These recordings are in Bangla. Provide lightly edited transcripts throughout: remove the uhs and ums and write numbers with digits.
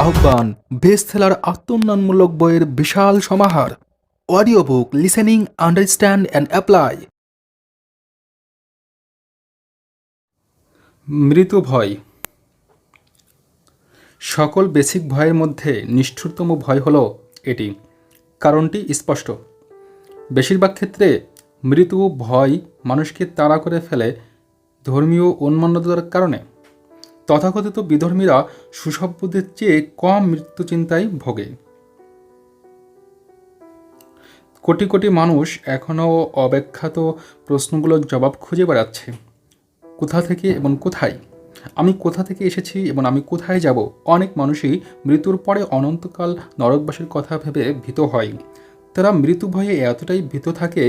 আহ্বান বেস্টসেলার আত্মোন্নয়নমূলক বইয়ের বিশাল সমাহার। Audio book listening, understand and apply. মৃত্যু ভয়। সকল বেসিক ভয়ের মধ্যে নিষ্ঠুরতম ভয় হলো এটি। কারণটি স্পষ্ট। বেশিরভাগ ক্ষেত্রে মৃত্যু ভয় মানুষকে তাড়া করে ফেলে ধর্মীয় উন্মাদনার কারণে। তথাকথিত বিধর্মীরা সুসভ্যদের চেয়ে কম মৃত্যু চিন্তায় ভোগে। কোটি কোটি মানুষ এখনও অব্যাখ্যাত প্রশ্নগুলোর জবাব খুঁজে বেড়াচ্ছে। কোথা থেকে এবং কোথায়? আমি কোথা থেকে এসেছি এবং আমি কোথায় যাব? অনেক মানুষই মৃত্যুর পরে অনন্তকাল নরকবাসের কথা ভেবে ভীত হয়। তারা মৃত্যু ভয়ে এতটাই ভীত থাকে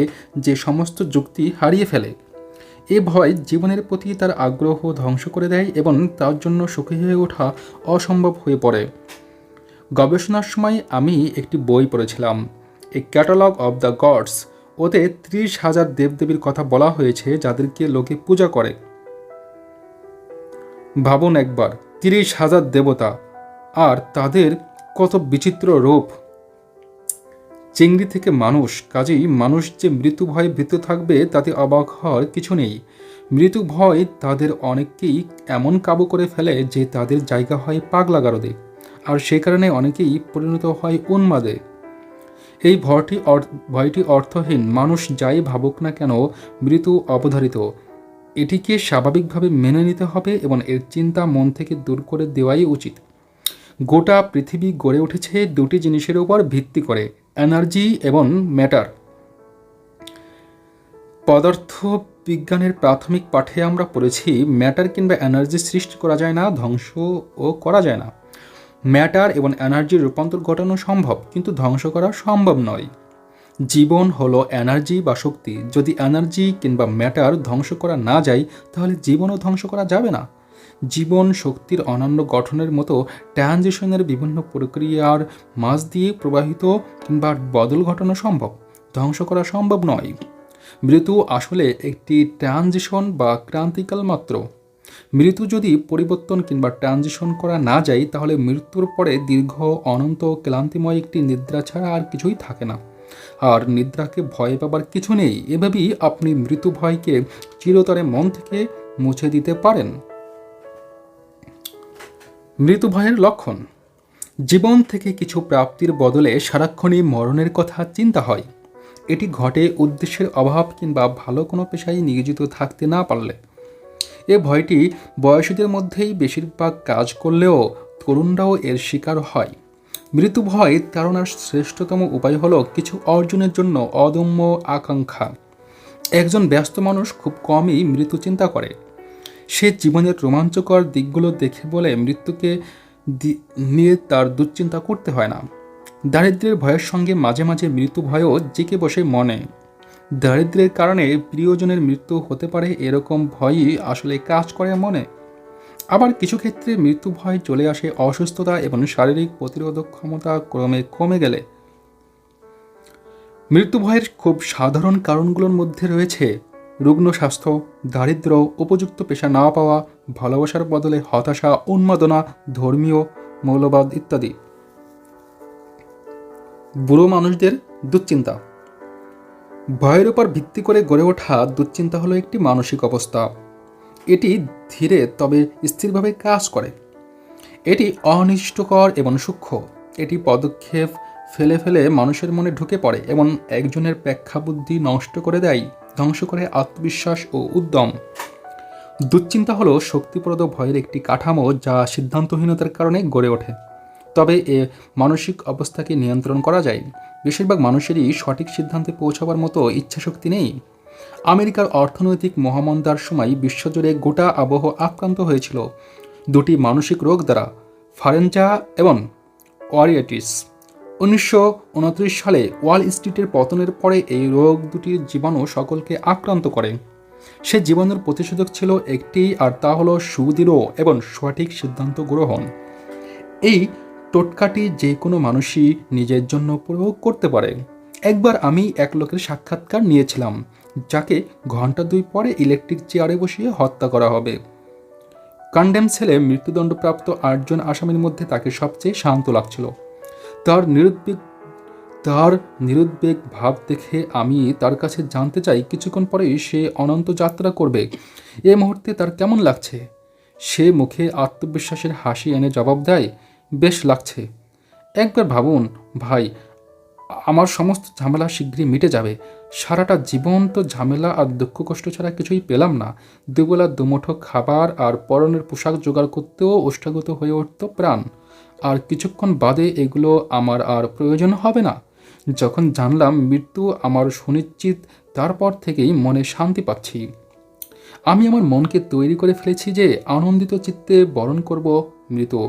যে সমস্ত যুক্তি হারিয়ে ফেলে। এ ভয় জীবনের প্রতি তার আগ্রহ ধ্বংস করে দেয় এবং তার জন্য সুখী হয়ে ওঠা অসম্ভব হয়ে পড়ে। গবেষণার সময় আমি একটি বই পড়েছিলাম, এ ক্যাটালগ অব দ্য গডস। ওতে 30,000 দেবদেবীর কথা বলা হয়েছে যাদেরকে লোকে পূজা করে। ভাবুন একবার, 30,000 দেবতা আর তাদের কত বিচিত্র রূপ। চিংড়ি থেকে মানুষ, কাজেই মানুষ যে মৃত্যু ভয়ে ভীত থাকবে তাতে অবাক হওয়ার কিছু নেই। মৃত্যু ভয় তাদের অনেককেই এমন কাবু করে ফেলে যে তাদের জায়গা হয় পাগলাগারদে, আর সে কারণে অনেকেই পরিণত হয় উন্মাদে। এই ভয়টি অর্থহীন। মানুষ যাই ভাবুক না কেন, মৃত্যু অবধারিত। এটিকে স্বাভাবিকভাবে মেনে নিতে হবে এবং এর চিন্তা মন থেকে দূর করে দেওয়াই উচিত। গোটা পৃথিবী গড়ে উঠেছে দুটি জিনিসের উপর ভিত্তি করে, এনার্জি এবং ম্যাটার। পদার্থ বিজ্ঞানের প্রাথমিক পাঠে আমরা পড়েছি ম্যাটার কিংবা এনার্জি সৃষ্টি করা যায় না, ধ্বংসও করা যায় না। ম্যাটার এবং এনার্জির রূপান্তর ঘটানো সম্ভব, কিন্তু ধ্বংস করা সম্ভব নয়। জীবন হলো এনার্জি বা শক্তি। যদি এনার্জি কিংবা ম্যাটার ধ্বংস করা না যায়, তাহলে জীবনও ধ্বংস করা যাবে না। জীবন শক্তির অনন্য গঠনের মতো ট্রানজিশনের বিভিন্ন প্রক্রিয়ার মাঝ দিয়ে প্রবাহিত কিংবা বদল ঘটানো সম্ভব, ধ্বংস করা সম্ভব নয়। মৃত্যু আসলে একটি ট্রানজিশন বা ক্রান্তিকাল মাত্র। মৃত্যু যদি পরিবর্তন কিংবা ট্রানজিশন করা না যায়, তাহলে মৃত্যুর পরে দীর্ঘ অনন্ত ক্লান্তিময় একটি নিদ্রা ছাড়া আর কিছুই থাকে না। আর নিদ্রাকে ভয় পাবার কিছু নেই। এভাবেই আপনি মৃত্যু ভয়কে চিরতরে মন থেকে মুছে দিতে পারেন। মৃত্যু ভয়ের লক্ষণ। জীবন থেকে কিছু প্রাপ্তির বদলে সারাক্ষণই মরণের কথা চিন্তা হয়। এটি ঘটে উদ্দেশ্যের অভাব কিংবা ভালো কোনো পেশায় নিয়োজিত থাকতে না পারলে। এ ভয়টি বয়সীদের মধ্যেই বেশিরভাগ কাজ করলেও তরুণরাও এর শিকার হয়। মৃত্যু ভয় তাড়ানোর শ্রেষ্ঠতম উপায় হলো কিছু অর্জনের জন্য অদম্য আকাঙ্ক্ষা। একজন ব্যস্ত মানুষ খুব কমই মৃত্যু চিন্তা করে। সে জীবনের রোমাঞ্চকর দিকগুলো দেখে বলে মৃত্যুকে নিয়ে তার দুশ্চিন্তা করতে হয় না। দারিদ্র্যের ভয়ের সঙ্গে মাঝে মাঝে মৃত্যু ভয়ও জেঁকে বসে মনে। দারিদ্র্যের কারণে প্রিয়জনের মৃত্যু হতে পারে, এরকম ভয়ই আসলে কাজ করে মনে। আবার কিছু ক্ষেত্রে মৃত্যু ভয় চলে আসে অসুস্থতা এবং শারীরিক প্রতিরোধক ক্ষমতা ক্রমে কমে গেলে। মৃত্যু ভয়ের খুব সাধারণ কারণগুলোর মধ্যে রয়েছে রুগ্ন স্বাস্থ্য, দারিদ্র্য, উপযুক্ত পেশা না পাওয়া, ভালোবাসার বদলে হতাশা, উন্মাদনা, ধর্মীয় মৌলবাদ ইত্যাদি। বুড়ো মানুষদের দুশ্চিন্তা। ভয়ের উপর ভিত্তি করে গড়ে ওঠা দুশ্চিন্তা হলো একটি মানসিক অবস্থা। এটি ধীরে তবে স্থিরভাবে কাজ করে। এটি অনিষ্টকর এবং সূক্ষ্ম। এটি পদক্ষেপ ফেলে ফেলে মানুষের মনে ঢুকে পড়ে এবং একজনের প্রেক্ষাবুদ্ধি নষ্ট করে দেয়, ধ্বংস করে আত্মবিশ্বাস ও উদ্যম। দুশ্চিন্তা হলো শক্তিপ্রদ ভয়ের একটি কাঠামো যা সিদ্ধান্তহীনতার কারণে গড়ে ওঠে। তবে এ মানসিক অবস্থাকে নিয়ন্ত্রণ করা যায়। বেশিরভাগ মানুষেরই সঠিক সিদ্ধান্তে পৌঁছাবার মতো ইচ্ছাশক্তি নেই। আমেরিকার অর্থনৈতিক মহামন্দার সময় বিশ্বজুড়ে গোটা আবহ আক্রান্ত হয়েছিল দুটি মানসিক রোগ দ্বারা, ফারেঞ্জা এবং ওয়ারিয়েটিস। 1929 সালে ওয়াল স্ট্রিটের পতনের পরে এই রোগ দুটির জীবাণু সকলকে আক্রান্ত করে। সে জীবাণুর প্রতিষেধক ছিল একটি, আর তা হলো সুদৃঢ় এবং সঠিক সিদ্ধান্ত গ্রহণ। এই টোটকাটি যে কোনো মানুষই নিজের জন্য প্রয়োগ করতে পারে। একবার আমি এক লোকের সাক্ষাৎকার নিয়েছিলাম যাকে ঘন্টা 2 পরে ইলেকট্রিক চেয়ারে বসিয়ে হত্যা করা হবে। কন্ডেম সেলে মৃত্যুদণ্ডপ্রাপ্ত 8 জন আসামির মধ্যে তাকে সবচেয়ে শান্ত লাগছিল। তার নিরুদ্বেগ ভাব দেখে আমি তার কাছে জানতে চাই, কিছুক্ষণ পরেই সে অনন্ত যাত্রা করবে, এ মুহূর্তে তার কেমন লাগছে? সে মুখে আত্মবিশ্বাসের হাসি এনে জবাব দেয়, বেশ লাগছে। একবার ভাবুন ভাই, আমার সমস্ত ঝামেলা শীঘ্রই মিটে যাবে। সারাটা জীবন তো ঝামেলা আর দুঃখ কষ্ট ছাড়া কিছুই পেলাম না। দুবেলা দুমুঠো খাবার আর পরনের পোশাক জোগাড় করতেও ওষ্ঠাগত হয়ে উঠত প্রাণ। আর কিছুক্ষণ বাদে এগুলো আমার আর প্রয়োজন হবে না। যখন জানলাম মৃত্যু আমার সুনিশ্চিত, তারপর থেকেই মনে শান্তি পাচ্ছি। আমি আমার মনকে তৈরি করে ফেলেছি যে আনন্দিত চিত্তে বরণ করব মৃত্যু।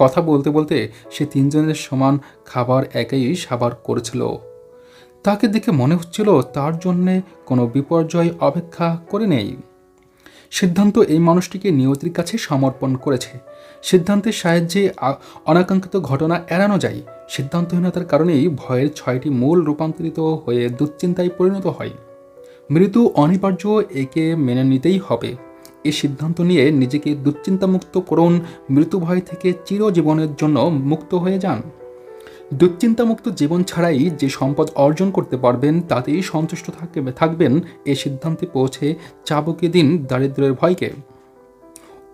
কথা বলতে বলতে সে 3 জনের সমান খাবার একাই সাবার করেছিল। তাকে দেখে মনে হচ্ছিল তার জন্যে কোনো বিপর্যয় অপেক্ষা করে নেই। সিদ্ধান্ত এই মানুষটিকে নিয়তির কাছে সমর্পণ করেছে। সিদ্ধান্তের সাহায্যে অনাকাঙ্ক্ষিত ঘটনা এড়ানো যায়। সিদ্ধান্তহীনতার কারণেই ভয়ের 6টি মূল রূপান্তরিত হয়ে দুশ্চিন্তায় পরিণত হয়। মৃত্যু অনিবার্য, একে মেনে নিতেই হবে। এই সিদ্ধান্ত নিয়ে নিজেকে দুশ্চিন্তামুক্ত করুন। মৃত্যু ভয় থেকে চিরজীবনের জন্য মুক্ত হয়ে যান। দুশ্চিন্তামুক্ত জীবন ছাড়াই যে সম্পদ অর্জন করতে পারবেন তাতেই সন্তুষ্ট থাকবেন। এই সিদ্ধান্তে পৌঁছে চাবুকে দিন দারিদ্র্যের ভয়কে।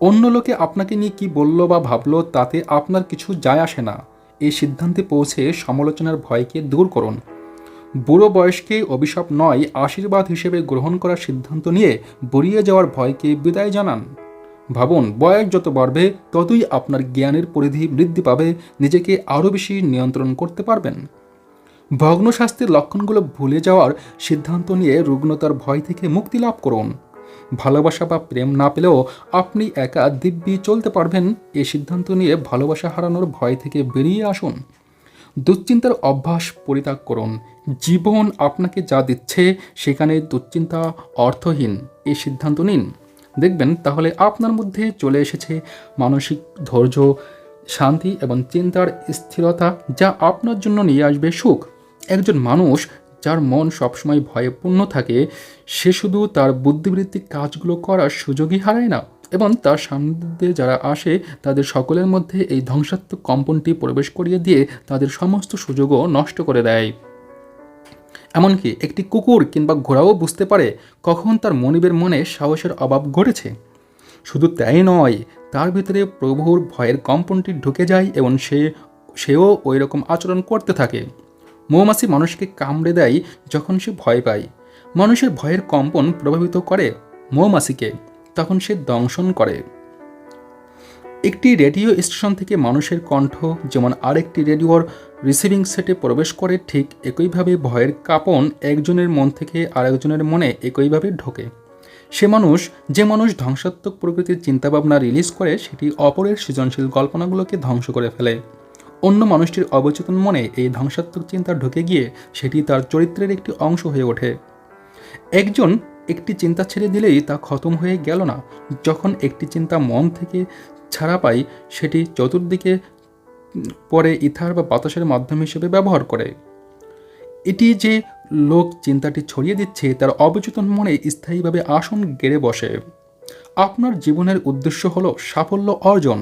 অন্য লোকে আপনাকে নিয়ে কি বলল বা ভাবল তাতে আপনার কিছু যায় আসে না। এই সিদ্ধান্তে পৌঁছে সমালোচনার ভয়কে দূর করুন। বুড়ো বয়সকে অভিশাপ নয়, আশীর্বাদ হিসেবে গ্রহণ করার সিদ্ধান্ত নিয়ে বুড়িয়ে যাওয়ার ভয়কে বিদায় জানান। ভাবুন, বয়স যত বাড়বে ততই আপনার জ্ঞানের পরিধি বৃদ্ধি পাবে, নিজেকে আরও বেশি নিয়ন্ত্রণ করতে পারবেন। ভগ্ন স্বাস্থ্যের লক্ষণগুলো ভুলে যাওয়ার সিদ্ধান্ত নিয়ে রুগ্নতার ভয় থেকে মুক্তি লাভ করুন। ভালোবাসা বা প্রেম না পেলেও আপনি একা দিব্যি চলতে পারবেন। এই সিদ্ধান্ত নিয়ে ভালোবাসা হারানোর ভয় থেকে বেরিয়ে আসুন। দুশ্চিন্তার অভ্যাস পরিত্যাগ করুন। জীবন আপনাকে যা দিচ্ছে সেখানে দুশ্চিন্তা অর্থহীন। এই সিদ্ধান্ত নিন, দেখবেন তাহলে আপনার মধ্যে চলে এসেছে মানসিক ধৈর্য, শান্তি এবং চিন্তার স্থিরতা, যা আপনার জন্য নিয়ে আসবে সুখ। একজন মানুষ যার মন সবসময় ভয়ে পূর্ণ থাকে, সে শুধু তার বুদ্ধিবৃত্তিক কাজগুলো করার সুযোগই হারায় না, এবং তার সামনে যারা আসে তাদের সকলের মধ্যে এই ধ্বংসাত্মক কম্পনটি প্রবেশ করিয়ে দিয়ে তাদের সমস্ত সুযোগও নষ্ট করে দেয়। এমনকি একটি কুকুর কিংবা ঘোড়াও বুঝতে পারে কখন তার মনিবের মনে সাহসের অভাব ঘটেছে। শুধু তাই নয়, তার ভিতরে প্রভুর ভয়ের কম্পনটি ঢুকে যায় এবং সেও ওই রকম আচরণ করতে থাকে। মৌমাছি মানুষকে কামড়ে দেয় যখন সে ভয় পায়। মানুষের ভয়ের কম্পন প্রভাবিত করে মৌমাছিকে, তখন সে দংশন করে। একটি রেডিও স্টেশন থেকে মানুষের কণ্ঠ যেমন আরেকটি রেডিওর রিসিভিং সেটে প্রবেশ করে, ঠিক একইভাবে ভয়ের কাঁপন একজনের মন থেকে আরেকজনের মনে একইভাবে ঢোকে। যে মানুষ ধ্বংসাত্মক প্রকৃতির চিন্তাভাবনা রিলিজ করে, সেটি অপরের সৃজনশীল কল্পনাগুলোকে ধ্বংস করে ফেলে। অন্য মানুষটির অবচেতন মনে এই ধ্বংসাত্মক চিন্তা ঢুকে গিয়ে সেটি তার চরিত্রের একটি অংশ হয়ে ওঠে। একজন একটি চিন্তা ছেড়ে দিলেই তা খতম হয়ে গেল না। যখন একটি চিন্তা মন থেকে ছাড়া পায়, সেটি চতুর্দিকে পরে ইথার বা বাতাসের মাধ্যম হিসেবে ব্যবহার করে। এটি যে লোক চিন্তাটি ছড়িয়ে দিচ্ছে, তার অবচেতন মনে স্থায়ীভাবে আসন গেড়ে বসে। আপনার জীবনের উদ্দেশ্য হলো সাফল্য অর্জন।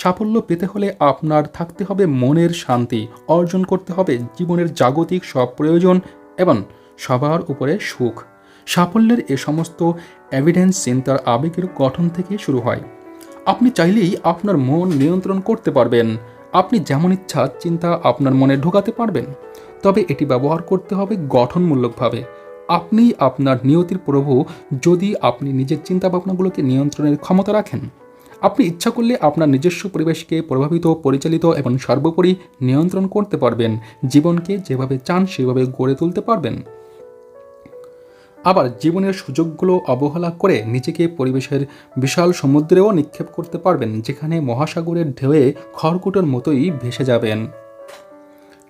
সাফল্য পেতে হলে আপনার থাকতে হবে মনের শান্তি, অর্জন করতে হবে জীবনের জাগতিক সব প্রয়োজন এবং সবার উপরে সুখ। সাফল্যের এ সমস্ত এভিডেন্স চিন্তার আবেগের গঠন থেকে শুরু হয়। আপনি চাইলেই আপনার মন নিয়ন্ত্রণ করতে পারবেন। আপনি যেমন ইচ্ছা চিন্তা আপনার মনে ঢোকাতে পারবেন, তবে এটি ব্যবহার করতে হবে গঠনমূলকভাবে। আপনি আপনার নিয়তির প্রভু যদি আপনি নিজের চিন্তাভাবনাগুলোকে নিয়ন্ত্রণের ক্ষমতা রাখেন। আপনি ইচ্ছা করলে আপনার নিজস্ব পরিবেশকে প্রভাবিত, পরিচালিত এবং সর্বোপরি নিয়ন্ত্রণ করতে পারবেন। জীবনকে যেভাবে চান সেভাবে গড়ে তুলতে পারবেন। আবার জীবনের সুযোগগুলো অবহেলা করে নিজেকে পরিবেশের বিশাল সমুদ্রেও নিক্ষেপ করতে পারবেন, যেখানে মহাসাগরের ঢেউয়ে খড়কুটোর মতোই ভেসে যাবেন।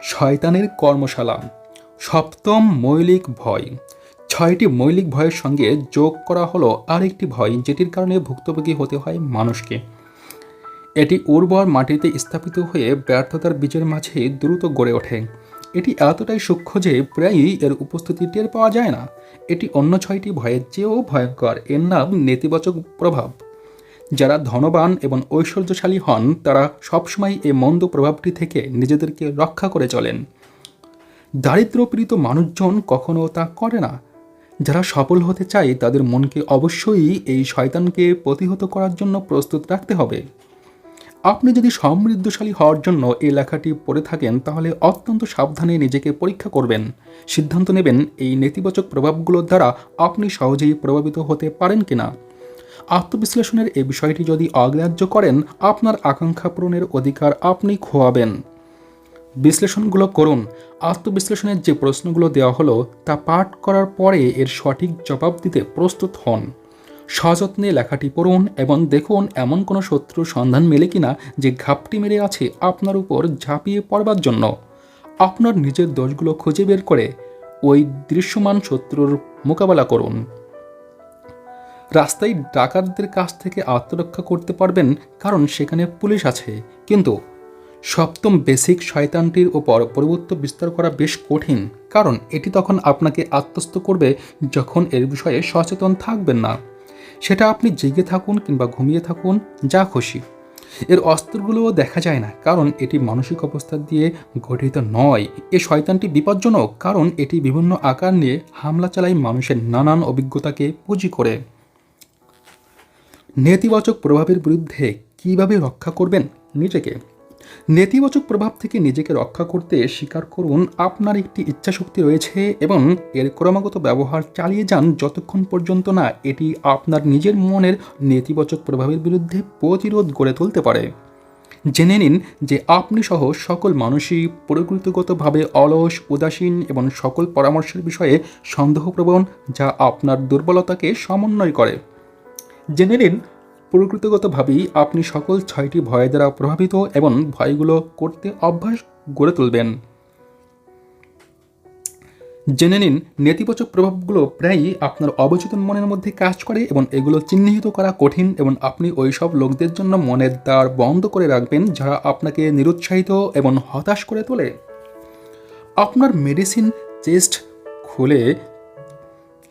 শয়তানের কর্মশালা। সপ্তম মৌলিক ভয়। 6টি মৌলিক ভয়ের সঙ্গে যোগ করা হলো আরেকটি ভয়, যেটির কারণে ভুক্তভোগী হতে হয় মানুষকে। এটি উর্বর মাটিতে স্থাপিত হয়ে ব্যর্থতার বীজের মাঝে দ্রুত গড়ে ওঠে। এটি এতটাই সূক্ষ্ম যে প্রায়ই এর উপস্থিতি টের পাওয়া যায় না। এটি অন্য 6টি ভয়ের চেয়েও ভয়ঙ্কর। এর নাম নেতিবাচক প্রভাব। যারা ধনবান এবং ঐশ্বর্যশালী হন তারা সবসময় এই মন্দ প্রভাবটি থেকে নিজেদেরকে রক্ষা করে চলেন। দারিদ্র্যপীড়িত মানুষজন কখনো তা করে না। যারা সফল হতে চায় তাদের মনকে অবশ্যই এই শয়তানকে প্রতিহত করার জন্য প্রস্তুত রাখতে হবে। আপনি যদি সমৃদ্ধশালী হওয়ার জন্য এই লেখাটি পড়ে থাকেন তাহলে অত্যন্ত সাবধানে নিজেকে পরীক্ষা করবেন, সিদ্ধান্ত নেবেন এই নেতিবাচক প্রভাবগুলোর দ্বারা আপনি সহজেই প্রভাবিত হতে পারেন কিনা। আত্মবিশ্লেষণের এই বিষয়টি যদি অগ্রাহ্য করেন আপনার আকাঙ্ক্ষা পূরণের অধিকার আপনি খোয়াবেন। বিশ্লেষণগুলো করুন। আত্মবিশ্লেষণের যে প্রশ্নগুলো দেওয়া হলো তা পাঠ করার পরে এর সঠিক জবাব দিতে প্রস্তুত হন। সযত্নে লেখাটি পড়ুন এবং দেখুন এমন কোনো শত্রুর সন্ধান মেলে কিনা যে ঘাপটি মেরে আছে আপনার উপর ঝাঁপিয়ে পড়বার জন্য। আপনার নিজের দোষগুলো খুঁজে বের করে ওই দৃশ্যমান শত্রুর মোকাবেলা করুন। রাস্তায় ডাকাতদের কাছ থেকে আত্মরক্ষা করতে পারবেন কারণ সেখানে পুলিশ আছে, কিন্তু সপ্তম বেসিক শয়তানটির ওপর প্রভুত্ব বিস্তার করা বেশ কঠিন, কারণ এটি তখন আপনাকে আত্মস্থ করবে যখন এর বিষয়ে সচেতন থাকবেন না। সেটা আপনি জেগে থাকুন কিংবা ঘুমিয়ে থাকুন, যা খুশি। এর অস্ত্রগুলোও দেখা যায় না কারণ এটি মানসিক অবস্থা দিয়ে গঠিত নয়। এ শয়তানটি বিপজ্জনক কারণ এটি বিভিন্ন আকার নিয়ে হামলা চালায় মানুষের নানান অভিজ্ঞতাকে পুঁজি করে। নেতিবাচক প্রভাবের বিরুদ্ধে কিভাবে রক্ষা করবেন নিজেকে? নেতিবাচক প্রভাব থেকে নিজেকে রক্ষা করতে স্বীকার করুন আপনার একটি ইচ্ছাশক্তি রয়েছে এবং এর ক্রমাগত ব্যবহার চালিয়ে যান যতক্ষণ পর্যন্ত না এটি আপনার নিজের মনের নেতিবাচক প্রভাবের বিরুদ্ধে প্রতিরোধ গড়ে তুলতে পারে। জেনে নিন যে আপনি সহ সকল মানুষই প্রকৃতিগতভাবে অলস, উদাসীন এবং সকল পরামর্শের বিষয়ে সন্দেহপ্রবণ, যা আপনার দুর্বলতাকে সমন্বয় করে। জেনে নিন প্রকৃতিগতভাবেই আপনি সকল 6টি ভয় দ্বারা প্রভাবিত এবং ভয়গুলো করতে অভ্যাস গড়ে তুলবেন। জেনে নিন নেতিবাচক প্রভাবগুলো প্রায়ই আপনার অবচেতন মনের মধ্যে কাজ করে এবং এগুলো চিহ্নিত করা কঠিন, এবং আপনি ওই সব লোকদের জন্য মনের দ্বার বন্ধ করে রাখবেন যারা আপনাকে নিরুৎসাহিত এবং হতাশ করে তোলে। আপনার মেডিসিন চেস্ট খুলে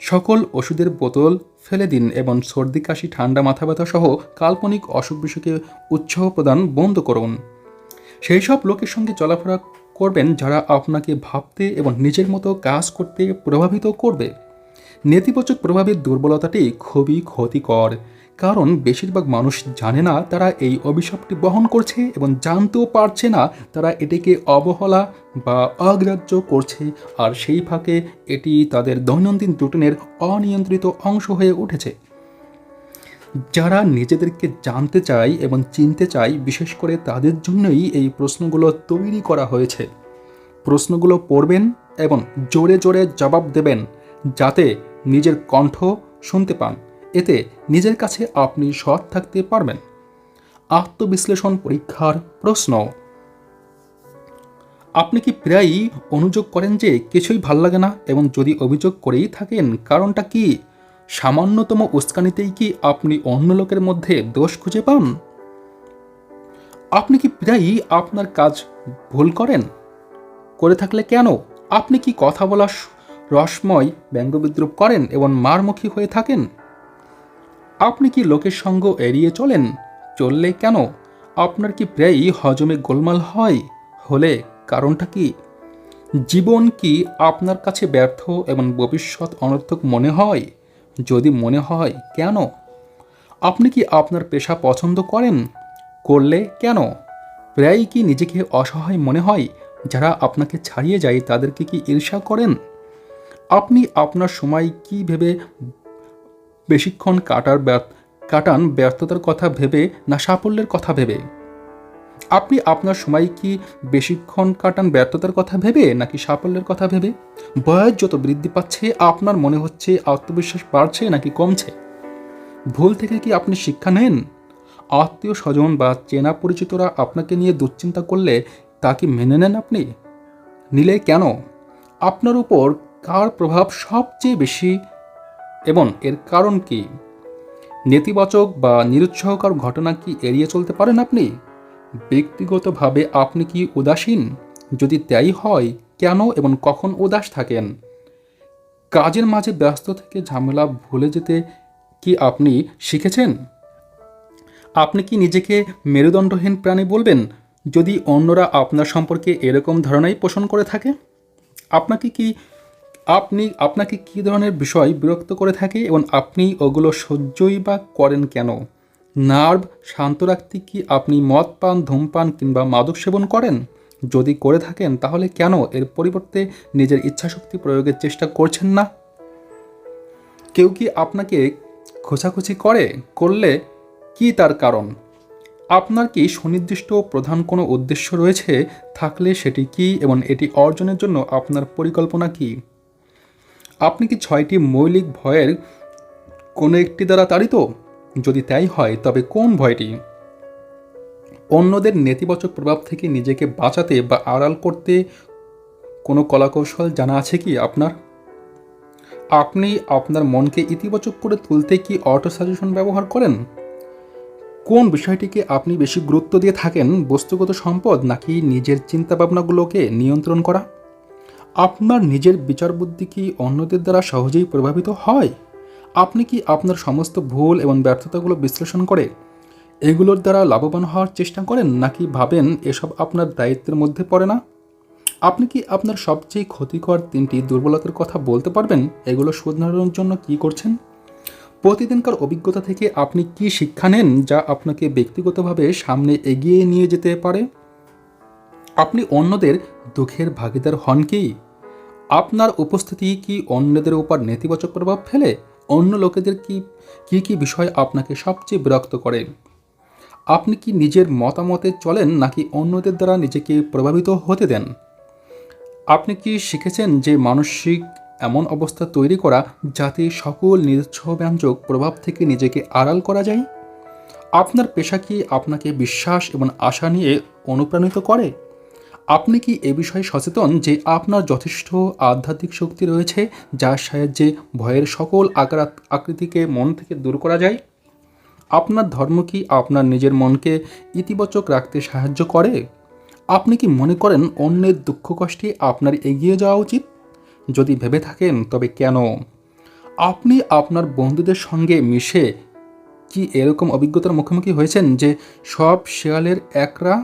সকল ওষুধের বোতল ফেলে দিন এবং সর্দি, কাশি, ঠান্ডা, মাথা ব্যথা সহ কাল্পনিক অসুখ বিসুখে উৎসাহ প্রদান বন্ধ করুন। সেই সব লোকের সঙ্গে চলাফেরা করবেন যারা আপনাকে ভাবতে এবং নিজের মতো কাজ করতে প্রভাবিত করবে। নেতিবাচক প্রভাবের দুর্বলতাটি খুবই ক্ষতিকর, কারণ বেশিরভাগ মানুষ জানে না তারা এই অভিশাপটি বহন করছে এবং জানতেও পারছে না তারা এটিকে অবহেলা বা অগ্রাহ্য করছে, আর সেই ফাঁকে এটি তাদের দৈনন্দিন রুটিনের অনিয়ন্ত্রিত অংশ হয়ে উঠেছে। যারা নিজেদেরকে জানতে চায় এবং চিনতে চায়, বিশেষ করে তাদের জন্যই এই প্রশ্নগুলো তৈরি করা হয়েছে। প্রশ্নগুলো পড়বেন এবং জোরে জোরে জবাব দেবেন যাতে নিজের কণ্ঠ শুনতে পান। এতে নিজের কাছে আপনি সৎ থাকতে পারবেন। আত্মবিশ্লেষণ পরীক্ষার প্রশ্ন: আপনি কি প্রায়ই অনুযোগ করেন যে কিছুই ভাল লাগে না, এবং যদি অভিযোগ করেই থাকেন কারণটা কি? সামান্যতম উস্কানিতেই কি আপনি অন্য লোকের মধ্যে দোষ খুঁজে পান? আপনি কি প্রায়ই আপনার কাজ ভুল করেন? করে থাকলে কেন? আপনি কি কথা বলার রসময় ব্যঙ্গবিদ্রুপ করেন এবং মারমুখী হয়ে থাকেন? আপনি কি লোকের সঙ্গ এড়িয়ে চলেন? চললে কেন? আপনার কি প্রায়ই হজমে গোলমাল হয়? হলে কারণটা কি? জীবন কি আপনার কাছে ব্যর্থ এবং ভবিষ্যৎ অনর্থক মনে হয়? যদি মনে হয় কেন? আপনি কি আপনার পেশা পছন্দ করেন? করলে কেন? প্রায়ই কি নিজেকে অসহায় মনে হয়? যারা আপনাকে ছাড়িয়ে যায় তাদেরকে কি ঈর্ষা করেন? আপনি আপনার সময় কি ভেবে বেশিক্ষণ কাটান, ব্যর্থতার কথা ভেবে না সাফল্যের কথা ভেবে? আপনি আপনার সময় কি বেশিক্ষণ কাটান ব্যর্থতার কথা ভেবে নাকি সাফল্যের কথা ভেবে? বয়স যত বৃদ্ধি পাচ্ছে আপনার মনে হচ্ছে আত্মবিশ্বাস বাড়ছে নাকি কমছে? ভুল থেকে কি আপনি শিক্ষা নেন? আত্মীয় স্বজন বা চেনা পরিচিতরা আপনাকে নিয়ে দুশ্চিন্তা করলে তা কি মেনে নেন আপনি? নিলে কেন? আপনার উপর কার প্রভাব সবচেয়ে বেশি এবং এর কারণ কি? নেতিবাচক বা নিরুৎসাহকর ঘটনা কি এড়িয়ে চলতে পারেন আপনি? ব্যক্তিগতভাবে আপনি কি উদাসীন? যদি তাই হয় কেন এবং কখন উদাস থাকেন? কাজের মাঝে ব্যস্ত থেকে ঝামেলা ভুলে যেতে কি আপনি শিখেছেন? আপনি কি নিজেকে মেরুদণ্ডহীন প্রাণী বলবেন যদি অন্যরা আপনার সম্পর্কে এরকম ধারণাই পোষণ করে থাকে? আপনাকে কি আপনাকে কী ধরনের বিষয় বিরক্ত করে থাকে এবং আপনি ওগুলো সহ্যই বা করেন কেন? নার্ভ শান্ত রাখতে কি আপনি মদ পান, ধূমপান কিংবা মাদক সেবন করেন? যদি করে থাকেন তাহলে কেন এর পরিবর্তে নিজের ইচ্ছাশক্তি প্রয়োগের চেষ্টা করছেন না? কেউ কি আপনাকে খোঁচাখুচি করলে কি তার কারণ? আপনার কি সুনির্দিষ্ট প্রধান কোনো উদ্দেশ্য রয়েছে? থাকলে সেটি কী এবং এটি অর্জনের জন্য আপনার পরিকল্পনা কী? আপনি কি 6টি মৌলিক ভয়ের কোনো একটি দ্বারা তাড়িত? যদি তাই হয় তবে কোন ভয়টি? অন্যদের নেতিবাচক প্রভাব থেকে নিজেকে বাঁচাতে বা আড়াল করতে কোনো কলাকৌশল জানা আছে কি আপনার? আপনি আপনার মনকে ইতিবাচক করে তুলতে কি অটো সাজেশন ব্যবহার করেন? কোন বিষয়টিকে আপনি বেশি গুরুত্ব দিয়ে থাকেন, বস্তুগত সম্পদ নাকি নিজের চিন্তাভাবনাগুলোকে নিয়ন্ত্রণ করা? আপনার নিজের বিচার বুদ্ধি কি অন্যদের দ্বারা সহজেই প্রভাবিত হয়? আপনি কি আপনার সমস্ত ভুল এবং ব্যর্থতাগুলো বিশ্লেষণ করে এগুলোর দ্বারা লাভবান হওয়ার চেষ্টা করেন নাকি ভাবেন এসব আপনার দায়িত্বের মধ্যে পড়ে না? আপনি কি আপনার সবচেয়ে ক্ষতিকর 3টি দুর্বলতার কথা বলতে পারবেন? এগুলো শুধরানোর জন্য কি করছেন? প্রতিদিনকার অভিজ্ঞতা থেকে আপনি কি শিক্ষা নেন যা আপনাকে ব্যক্তিগতভাবে সামনে এগিয়ে নিয়ে যেতে পারে? আপনি অন্যদের দুঃখের ভাগিদার হন কি? আপনার উপস্থিতি কি অন্যদের উপর নেতিবাচক প্রভাব ফেলে? অন্য লোকেদের কি কি বিষয় আপনাকে সবচেয়ে বিরক্ত করে? আপনি কি নিজের মতামতে চলেন নাকি অন্যদের দ্বারা নিজেকে প্রভাবিত হতে দেন? আপনি কি শিখেছেন যে মানসিক এমন অবস্থা তৈরি করা যাতে সকল নিরুৎসাহব্যঞ্জক প্রভাব থেকে নিজেকে আড়াল করা যায়? আপনার পেশা কি আপনাকে বিশ্বাস এবং আশা নিয়ে অনুপ্রাণিত করে? আপনি কি এ বিষয়ে সচেতন যে আপনার যথেষ্ট আধ্যাত্মিক শক্তি রয়েছে যার সাহায্যে ভয়ের সকল আকৃতিকে মন থেকে দূর করা যায়? আপনার ধর্ম কি আপনার নিজের মনকে ইতিবাচক রাখতে সাহায্য করে? আপনি কি মনে করেন অন্যের দুঃখ কষ্টে আপনার এগিয়ে যাওয়া উচিত? যদি ভেবে থাকেন তবে কেন? আপনি আপনার বন্ধুদের সঙ্গে মিশে কি এরকম অভিজ্ঞতার মুখোমুখি হয়েছেন যে সব শেয়ালের একরা?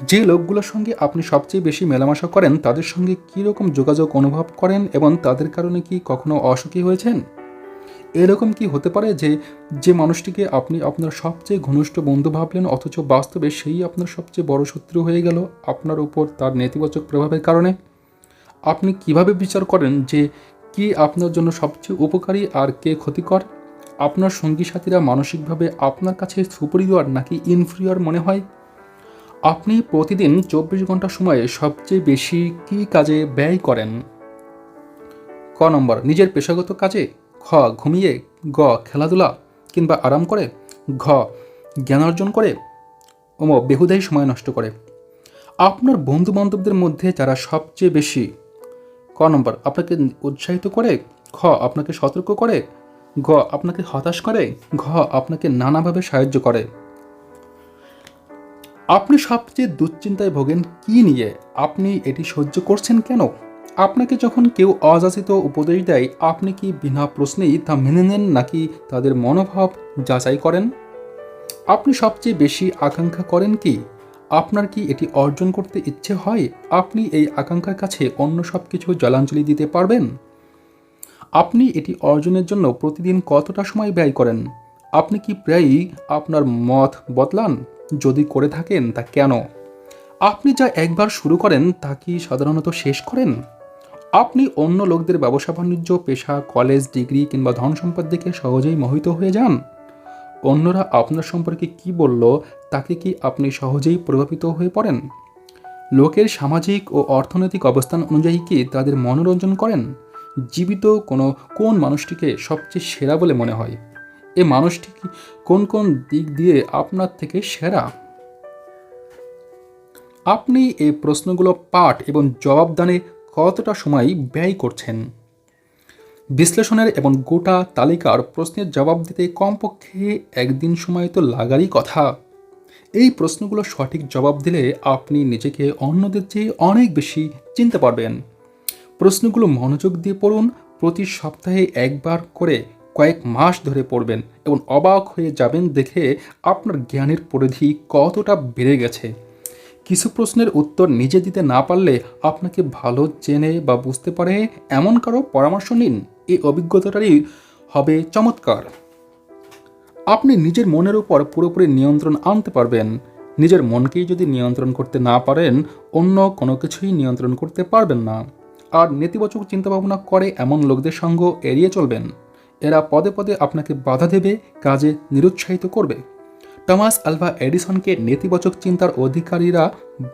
যে লোকগুলোর সঙ্গে আপনি সবচেয়ে বেশি মেলামেশা করেন তাদের সঙ্গে কীরকম যোগাযোগ অনুভব করেন এবং তাদের কারণে কি কখনো অসুখী হয়েছেন? এরকম কি হতে পারে যে যে মানুষটিকে আপনি আপনার সবচেয়ে ঘনিষ্ঠ বন্ধু ভাবলেন অথচ বাস্তবে সেই আপনার সবচেয়ে বড় শত্রু হয়ে গেল আপনার উপর তার নেতিবাচক প্রভাবের কারণে? আপনি কিভাবে বিচার করেন যে কি আপনার জন্য সবচেয়ে উপকারী আর কে ক্ষতিকর? আপনার সঙ্গী সাথীরা মানসিকভাবে আপনার কাছে সুপরিয়র নাকি ইনফিরিয়র মনে হয়? আপনি প্রতিদিন 24 ঘন্টা সময়ে সবচেয়ে বেশি কী কাজে ব্যয় করেন? ক নম্বর, নিজের পেশাগত কাজে। খ, ঘুমিয়ে। গ, খেলাধুলা কিংবা আরাম করে। ঘ, জ্ঞান অর্জন করে। বেহুদাই সময় নষ্ট করে। আপনার বন্ধু বান্ধবদের মধ্যে যারা সবচেয়ে বেশি ক নম্বর আপনাকে উৎসাহিত করে। খ, আপনাকে সতর্ক করে। গ, আপনাকে হতাশ করে। ঘ, আপনাকে নানাভাবে সাহায্য করে। আপনি সবচেয়ে দুশ্চিন্তায় ভোগেন কি নিয়ে? আপনি এটি সহ্য করছেন কেন? আপনাকে যখন কেউ অযাচিত উপদেশ দেয় আপনি কি বিনা প্রশ্নেই তা মেনে নেন নাকি তাদের মনোভাব যাচাই করেন? আপনি সবচেয়ে বেশি আকাঙ্ক্ষা করেন কি? আপনার কি এটি অর্জন করতে ইচ্ছে হয়? আপনি এই আকাঙ্ক্ষার কাছে অন্য সব কিছু জলাঞ্জলি দিতে পারবেন? আপনি এটি অর্জনের জন্য প্রতিদিন কতটা সময় ব্যয় করেন? আপনি কি প্রায়ই আপনার মত বদলান? যদি করে থাকেন তা কেন? আপনি যা একবার শুরু করেন তা কি সাধারণত শেষ করেন? আপনি অন্য লোকদের ব্যবসা বাণিজ্য, পেশা, কলেজ, ডিগ্রি কিংবা ধন সম্পদ দেখে সহজেই মোহিত হয়ে যান? অন্যরা আপনার সম্পর্কে কি বলল তাকে কি আপনি সহজেই প্রভাবিত হয়ে পড়েন? লোকের সামাজিক ও অর্থনৈতিক অবস্থান অনুযায়ী কি তাদের মনোরঞ্জন করেন? জীবিত কোন মানুষটিকে সবচেয়ে সেরা বলে মনে হয়? এ মানুষটি কি কোন কোন দিক দিয়ে আপনার থেকে সেরা? আপনি এই প্রশ্নগুলো পাঠ এবং জবাবদানে কতটা সময় ব্যয় করছেন? বিশ্লেষণের এবং গোটা তালিকার প্রশ্নের জবাব দিতে কমপক্ষে একদিন সময় তো লাগারই কথা। এই প্রশ্নগুলো সঠিক জবাব দিলে আপনি নিজেকে অন্যদের চেয়ে অনেক বেশি চিনতে পারবেন। প্রশ্নগুলো মনোযোগ দিয়ে পড়ুন। প্রতি সপ্তাহে একবার করে কয়েক মাস ধরে পড়বেন এবং অবাক হয়ে যাবেন দেখে আপনার জ্ঞানের পরিধি কতটা বেড়ে গেছে। কিছু প্রশ্নের উত্তর নিজে দিতে না পারলে আপনাকে ভালো চেনে বা বুঝতে পারে এমন কারো পরামর্শ নিন। এই অভিজ্ঞতাটাই হবে চমৎকার। আপনি নিজের মনের উপর পুরোপুরি নিয়ন্ত্রণ আনতে পারবেন। নিজের মনকেই যদি নিয়ন্ত্রণ করতে না পারেন, অন্য কোনো কিছুই নিয়ন্ত্রণ করতে পারবেন না। আর নেতিবাচক চিন্তাভাবনা করে এমন লোকদের সঙ্গ এড়িয়ে চলবেন। এরা পদে পদে আপনাকে বাধা দেবে, কাজে নিরুৎসাহিত করবে। টমাস আলভা এডিসনকে নেতিবাচক চিন্তার অধিকারীরা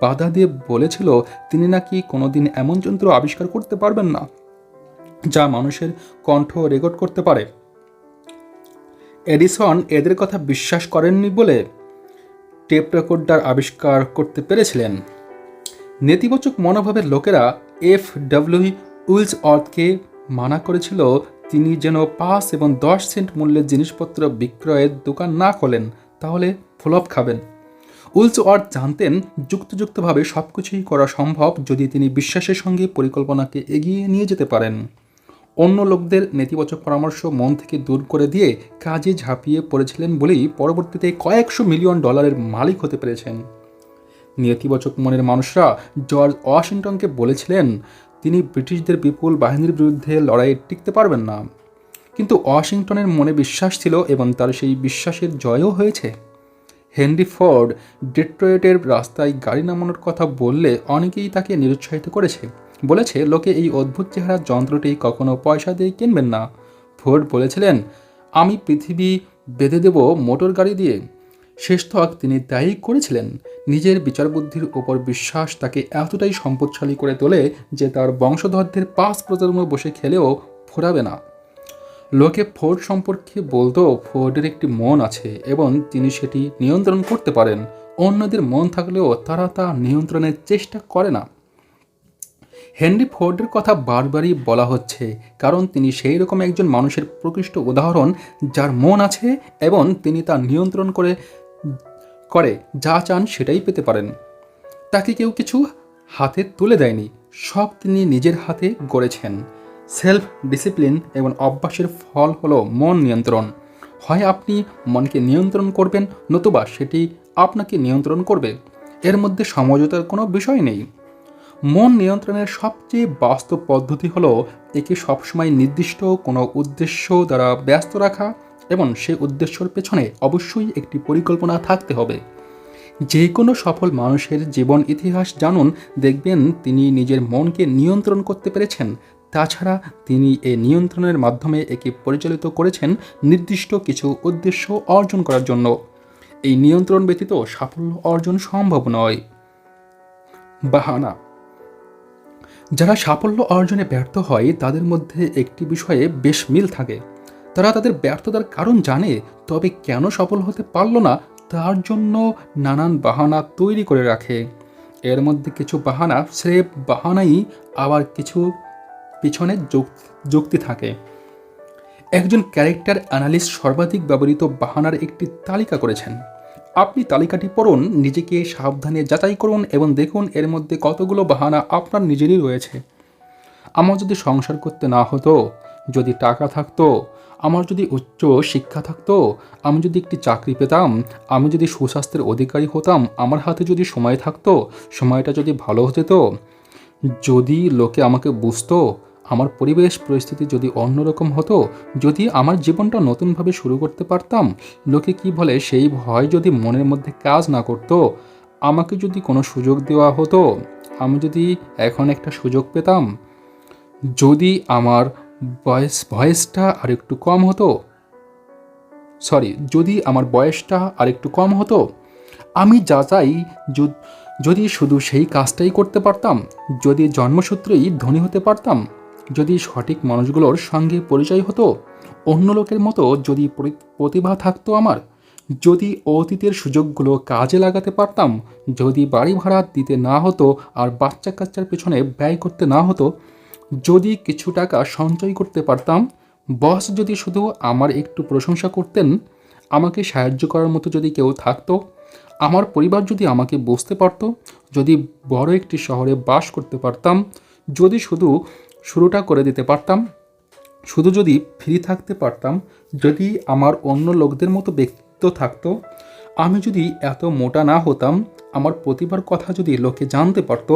বাধা দিয়ে বলেছিল তিনি নাকি কোনোদিন এমন যন্ত্র আবিষ্কার করতে পারবেন না যা মানুষের কণ্ঠ রেকর্ড করতে পারে। এডিসন এদের কথা বিশ্বাস করেননি বলে টেপ রেকর্ডার আবিষ্কার করতে পেরেছিলেন। নেতিবাচক মনোভাবের লোকেরা F.W. উইলসওয়ার্থকে মানা করেছিল তিনি যেন 5 এবং 10 সেন্ট মূল্যের জিনিসপত্র বিক্রয়ের দোকান না খোলেন, তাহলে ফ্লপ খাবেন। উইলসওয়ার্থ জানতেন যুক্তিযুক্তভাবে সব কিছুই করা সম্ভব যদি তিনি বিশ্বাসের সঙ্গে পরিকল্পনাকে এগিয়ে নিয়ে যেতে পারেন। অন্য লোকদের নেতিবাচক পরামর্শ মন থেকে দূর করে দিয়ে কাজে ঝাঁপিয়ে পড়েছিলেন বলেই পরবর্তীতে কয়েকশো মিলিয়ন ডলারের মালিক হতে পেরেছেন। নেতিবাচক মনের মানুষরা জর্জ ওয়াশিংটনকে বলেছিলেন তিনি ব্রিটিশদের বিপুল বাহিনীর বিরুদ্ধে লড়াইয়ে টিকতে পারবেন না, কিন্তু ওয়াশিংটনের মনে বিশ্বাস ছিল এবং তার সেই বিশ্বাসের জয়ও হয়েছে। হেনরি ফোর্ড ডেট্রয়েটের রাস্তায় গাড়ি নামানোর কথা বললে অনেকেই তাকে নিরুৎসাহিত করেছে, বলেছে লোকে এই অদ্ভুত চেহারার যন্ত্রটি কখনো পয়সা দিয়ে কিনবেন না। ফোর্ড বলেছিলেন আমি পৃথিবী বেঁধে দেব মোটর গাড়ি দিয়ে। শেষতক তিনি তাই করেছিলেন। নিজের বিচারবুদ্ধির ওপর বিশ্বাস তাকে এতটাই সম্পদশালী করে তোলে যে তার বংশধরদের 5 প্রজন্ম বসে খেলেও ফোরাবে না। লোকে ফোর্ড সম্পর্কে বলতো ফোর্ডের একটি মন আছে এবং তিনি সেটি নিয়ন্ত্রণ করতে পারেন। অন্যদের মন থাকলেও তারা তা নিয়ন্ত্রণের চেষ্টা করে না। হেনরি ফোর্ডের কথা বারবারই বলা হচ্ছে কারণ তিনি সেই রকম একজন মানুষের প্রকৃষ্ট উদাহরণ যার মন আছে এবং তিনি তা নিয়ন্ত্রণ করে যা চান সেটাই পেতে পারেন। তাকে কেউ কিছু হাতে তুলে দেয়নি, সব তিনি নিজের হাতে গড়েছেন। সেলফ ডিসিপ্লিন এবং অভ্যাসের ফল হলো মন নিয়ন্ত্রণ। হয় আপনি মনকে নিয়ন্ত্রণ করবেন, নতুবা সেটি আপনাকে নিয়ন্ত্রণ করবে। এর মধ্যে সমঝোতার কোনো বিষয় নেই। মন নিয়ন্ত্রণের সবচেয়ে বাস্তব পদ্ধতি হলো একে সবসময় নির্দিষ্ট কোনো উদ্দেশ্য দ্বারা ব্যস্ত রাখা এবং সেই উদ্দেশ্যের পেছনে অবশ্যই একটি পরিকল্পনা থাকতে হবে। যে কোনো সফল মানুষের জীবন ইতিহাস জানুন, দেখবেন তিনি নিজের মনকে নিয়ন্ত্রণ করতে পেরেছেন। তাছাড়া তিনি এই নিয়ন্ত্রণের মাধ্যমে একে পরিচালিত করেছেন নির্দিষ্ট কিছু উদ্দেশ্য অর্জন করার জন্য। এই নিয়ন্ত্রণ ব্যতীত সাফল্য অর্জন সম্ভব নয়। বাহানা। যারা সাফল্য অর্জনে ব্যর্থ হয় তাদের মধ্যে একটি বিষয়ে বেশ মিল থাকে। তারা তাদের ব্যর্থতার কারণ জানে, তবে কেন সফল হতে পারল না তার জন্য নানান বাহানা তৈরি করে রাখে। এর মধ্যে কিছু বাহানা স্রেফ বাহানাই, আবার কিছু পিছনে যুক্তি থাকে। একজন ক্যারেক্টার অ্যানালিস্ট সর্বাধিক ব্যবহৃত বাহানার একটি তালিকা করেছেন। আপনি তালিকাটি পড়ুন, নিজেকে সাবধানে যাচাই করুন এবং দেখুন এর মধ্যে কতগুলো বাহানা আপনার নিজেরই রয়েছে। আমার যদি সংসার করতে না হতো, যদি টাকা থাকতো, আমার যদি উচ্চ শিক্ষা থাকতো, আমি যদি একটি চাকরি পেতাম, আমি যদি সুস্বাস্থ্যের অধিকারী হতাম, আমার হাতে যদি সময় থাকতো, সময়টা যদি ভালো হতো, যদি লোকে আমাকে বুঝতো, আমার পরিবেশ পরিস্থিতি যদি অন্যরকম হতো, যদি আমার জীবনটা নতুনভাবে শুরু করতে পারতাম, লোকে কি বলে সেই ভয় যদি মনের মধ্যে কাজ না করতো, আমাকে যদি কোনো সুযোগ দেওয়া হতো, আমি যদি এখন একটা সুযোগ পেতাম, যদি আমার বয়সটা আরেকটু কম হতো, যদি আমার বয়সটা আরেকটু কম হতো, আমি যা চাই যদি শুধু সেই কাজটাই করতে পারতাম, যদি জন্মসূত্রেই ধনী হতে পারতাম, যদি সঠিক মানুষগুলোর সঙ্গে পরিচয় হতো, অন্য লোকের মতো যদি প্রতিভা থাকতো আমার, যদি অতীতের সুযোগগুলো কাজে লাগাতে পারতাম, যদি বাড়ি ভাড়া দিতে না হতো আর বাচ্চা কাচ্চার পেছনে ব্যয় করতে না হতো, যদি কিছু টাকা সঞ্চয় করতে পারতাম, বস যদি শুধু আমার একটু প্রশংসা করতেন, আমাকে সাহায্য করার মতো যদি কেউ থাকতো, আমার পরিবার যদি আমাকে বুঝতে পারতো, যদি বড় একটি শহরে বাস করতে পারতাম, যদি শুধু শুরুটা করে দিতে পারতাম, শুধু যদি ফ্রি থাকতে পারতাম, যদি আমার অন্য লোকদের মতো ব্যক্তিত্ব থাকতো, আমি যদি এত মোটা না হতাম, আমার প্রতিভার কথা যদি লোকে জানতে পারতো,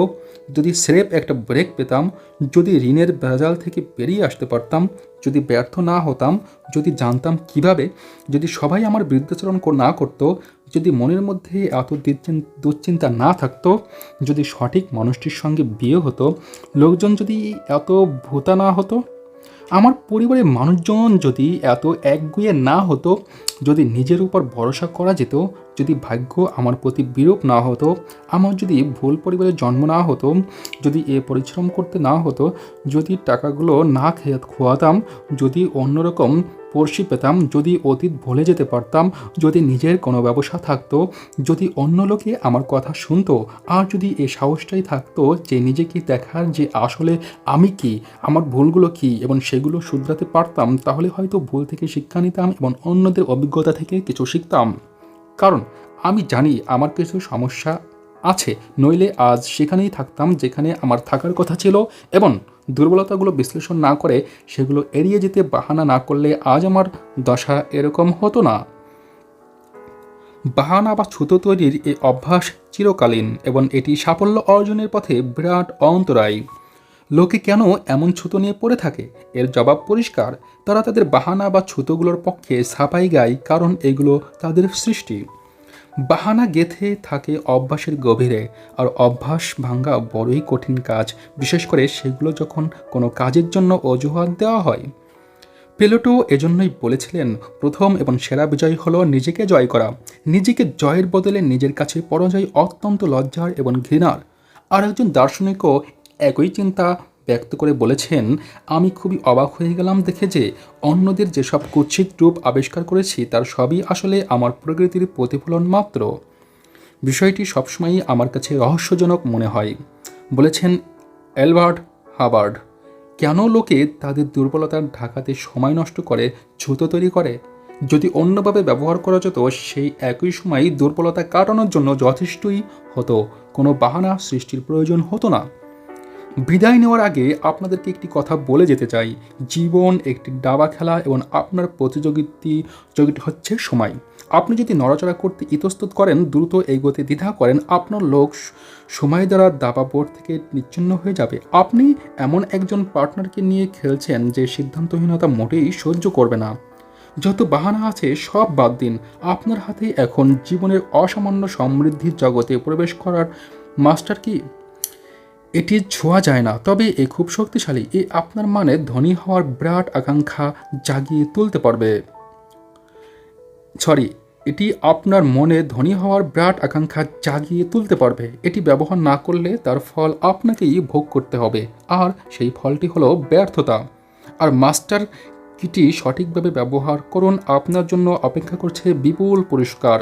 যদি স্রেফ একটা ব্রেক পেতাম, যদি ঋণের ভেজাল থেকে বেরিয়ে আসতে পারতাম, যদি ব্যর্থ না হতাম, যদি জানতাম কিভাবে, যদি সবাই আমার বিরুদ্ধাচরণ না করতো, যদি মনের মধ্যে এত দুশ্চিন্তা না থাকতো, যদি সঠিক মানুষটির সঙ্গে বিয়ে হতো, লোকজন যদি এত ভূতা না হতো, আমার পরিবারের মানুষজন যদি এত একগুঁয়ে না হতো, যদি নিজের উপর ভরসা করা যেত, যদি ভাগ্য আমার প্রতি বিরূপ না হতো, আমার যদি ভুল পরিবারে জন্ম না হতো, যদি এ পরিশ্রম করতে না হতো, যদি টাকাগুলো না খোয়াতাম, যদি অন্যরকম পড়শি পেতাম, যদি অতীত ভুলে যেতে পারতাম, যদি নিজের কোনো ব্যবসা থাকতো, যদি অন্য লোকে আমার কথা শুনতো, আর যদি এ সাহসটাই থাকতো যে নিজেকে দেখার যে আসলে আমি কি, আমার ভুলগুলো কি এবং সেগুলো শুধরাতে পারতাম, তাহলে হয়তো ভুল থেকে শিক্ষা নিতাম এবং অন্যদের অভিজ্ঞতা থেকে কিছু শিখতাম। কারণ আমি জানি আমার কিছু সমস্যা আছে, নইলে আজ সেখানেই থাকতাম যেখানে আমার থাকার কথা ছিল, এবং দুর্বলতাগুলো বিশ্লেষণ না করে সেগুলো এড়িয়ে যেতে বাহানা না করলে আজ আমার দশা এরকম হতো না। বাহানা বা ছুতো তৈরির এই অভ্যাস চিরকালীন এবং এটি সাফল্য অর্জনের পথে বিরাট অন্তরায়। লোকে কেন এমন ছুতো নিয়ে পড়ে থাকে? এর জবাব পরিষ্কার। তারা তাদের বাহানা বা ছুতোগুলোর পক্ষে সাফাই গায়, কারণ এগুলো তাদের সৃষ্টি। বাহানা গেঁথে থাকে অভ্যাসের গভীরে, আর অভ্যাস ভাঙা বড়ই কঠিন কাজ, বিশেষ করে সেগুলো যখন কোনো কাজের জন্য অজুহাত দেওয়া হয়। প্লেটো এজন্যই বলেছিলেন, প্রথম এবং সেরা বিজয় হলো নিজেকে জয় করা। নিজেকে জয়ের বদলে নিজের কাছে পরাজয় অত্যন্ত লজ্জার এবং ঘৃণার। আর একজন দার্শনিকও একই চিন্তা ব্যক্ত করে বলেছেন, আমি খুবই অবাক হয়ে গেলাম দেখে যে অন্যদের যেসব কুৎসিত রূপ আবিষ্কার করেছি তার সবই আসলে আমার প্রকৃতির প্রতিফলন মাত্র। বিষয়টি সবসময়ই আমার কাছে রহস্যজনক মনে হয়। বলেছেন অ্যালবার্ট হাবার্ড। কেন লোকে তাদের দুর্বলতার ঢাকাতে সময় নষ্ট করে ছুতো তৈরি করে? যদি অন্যভাবে ব্যবহার করা যেত, সেই একই সময় দুর্বলতা কাটানোর জন্য যথেষ্টই হতো, কোনো বাহানা সৃষ্টির প্রয়োজন হতো না। বিদায় নেওয়ার আগে আপনাদেরকে একটি কথা বলে যেতে চাই, জীবন একটি দাবা খেলা এবং আপনার প্রতিযোগিতা হচ্ছে সময়। আপনি যদি নড়াচড়া করতে ইতস্তত করেন, দ্রুত এগোতে দ্বিধা করেন, আপনার লোক সময় দ্বারা দাবা বোর্ড থেকে নিচ্ছিন্ন হয়ে যাবে। আপনি এমন একজন পার্টনারকে নিয়ে খেলছেন যে সিদ্ধান্তহীনতা মোটেই সহ্য করবে না। যত বাহানা আছে সব বাদ দিন। আপনার হাতে এখন জীবনের অসামান্য সমৃদ্ধির জগতে প্রবেশ করার মাস্টার কি। এটি ছোঁয়া যায় না, তবে এ খুব শক্তিশালী। এ আপনার মানে ধনী হওয়ার বিরাট আকাঙ্ক্ষা জাগিয়ে তুলতে পারবে। এটি আপনার মনে ধনী হওয়ার বিরাট আকাঙ্ক্ষা জাগিয়ে তুলতে পারবে। এটি ব্যবহার না করলে তার ফল আপনাকেই ভোগ করতে হবে, আর সেই ফলটি হলো ব্যর্থতা। আর মাস্টার কিটি সঠিকভাবে ব্যবহার করুন, আপনার জন্য অপেক্ষা করছে বিপুল পুরস্কার।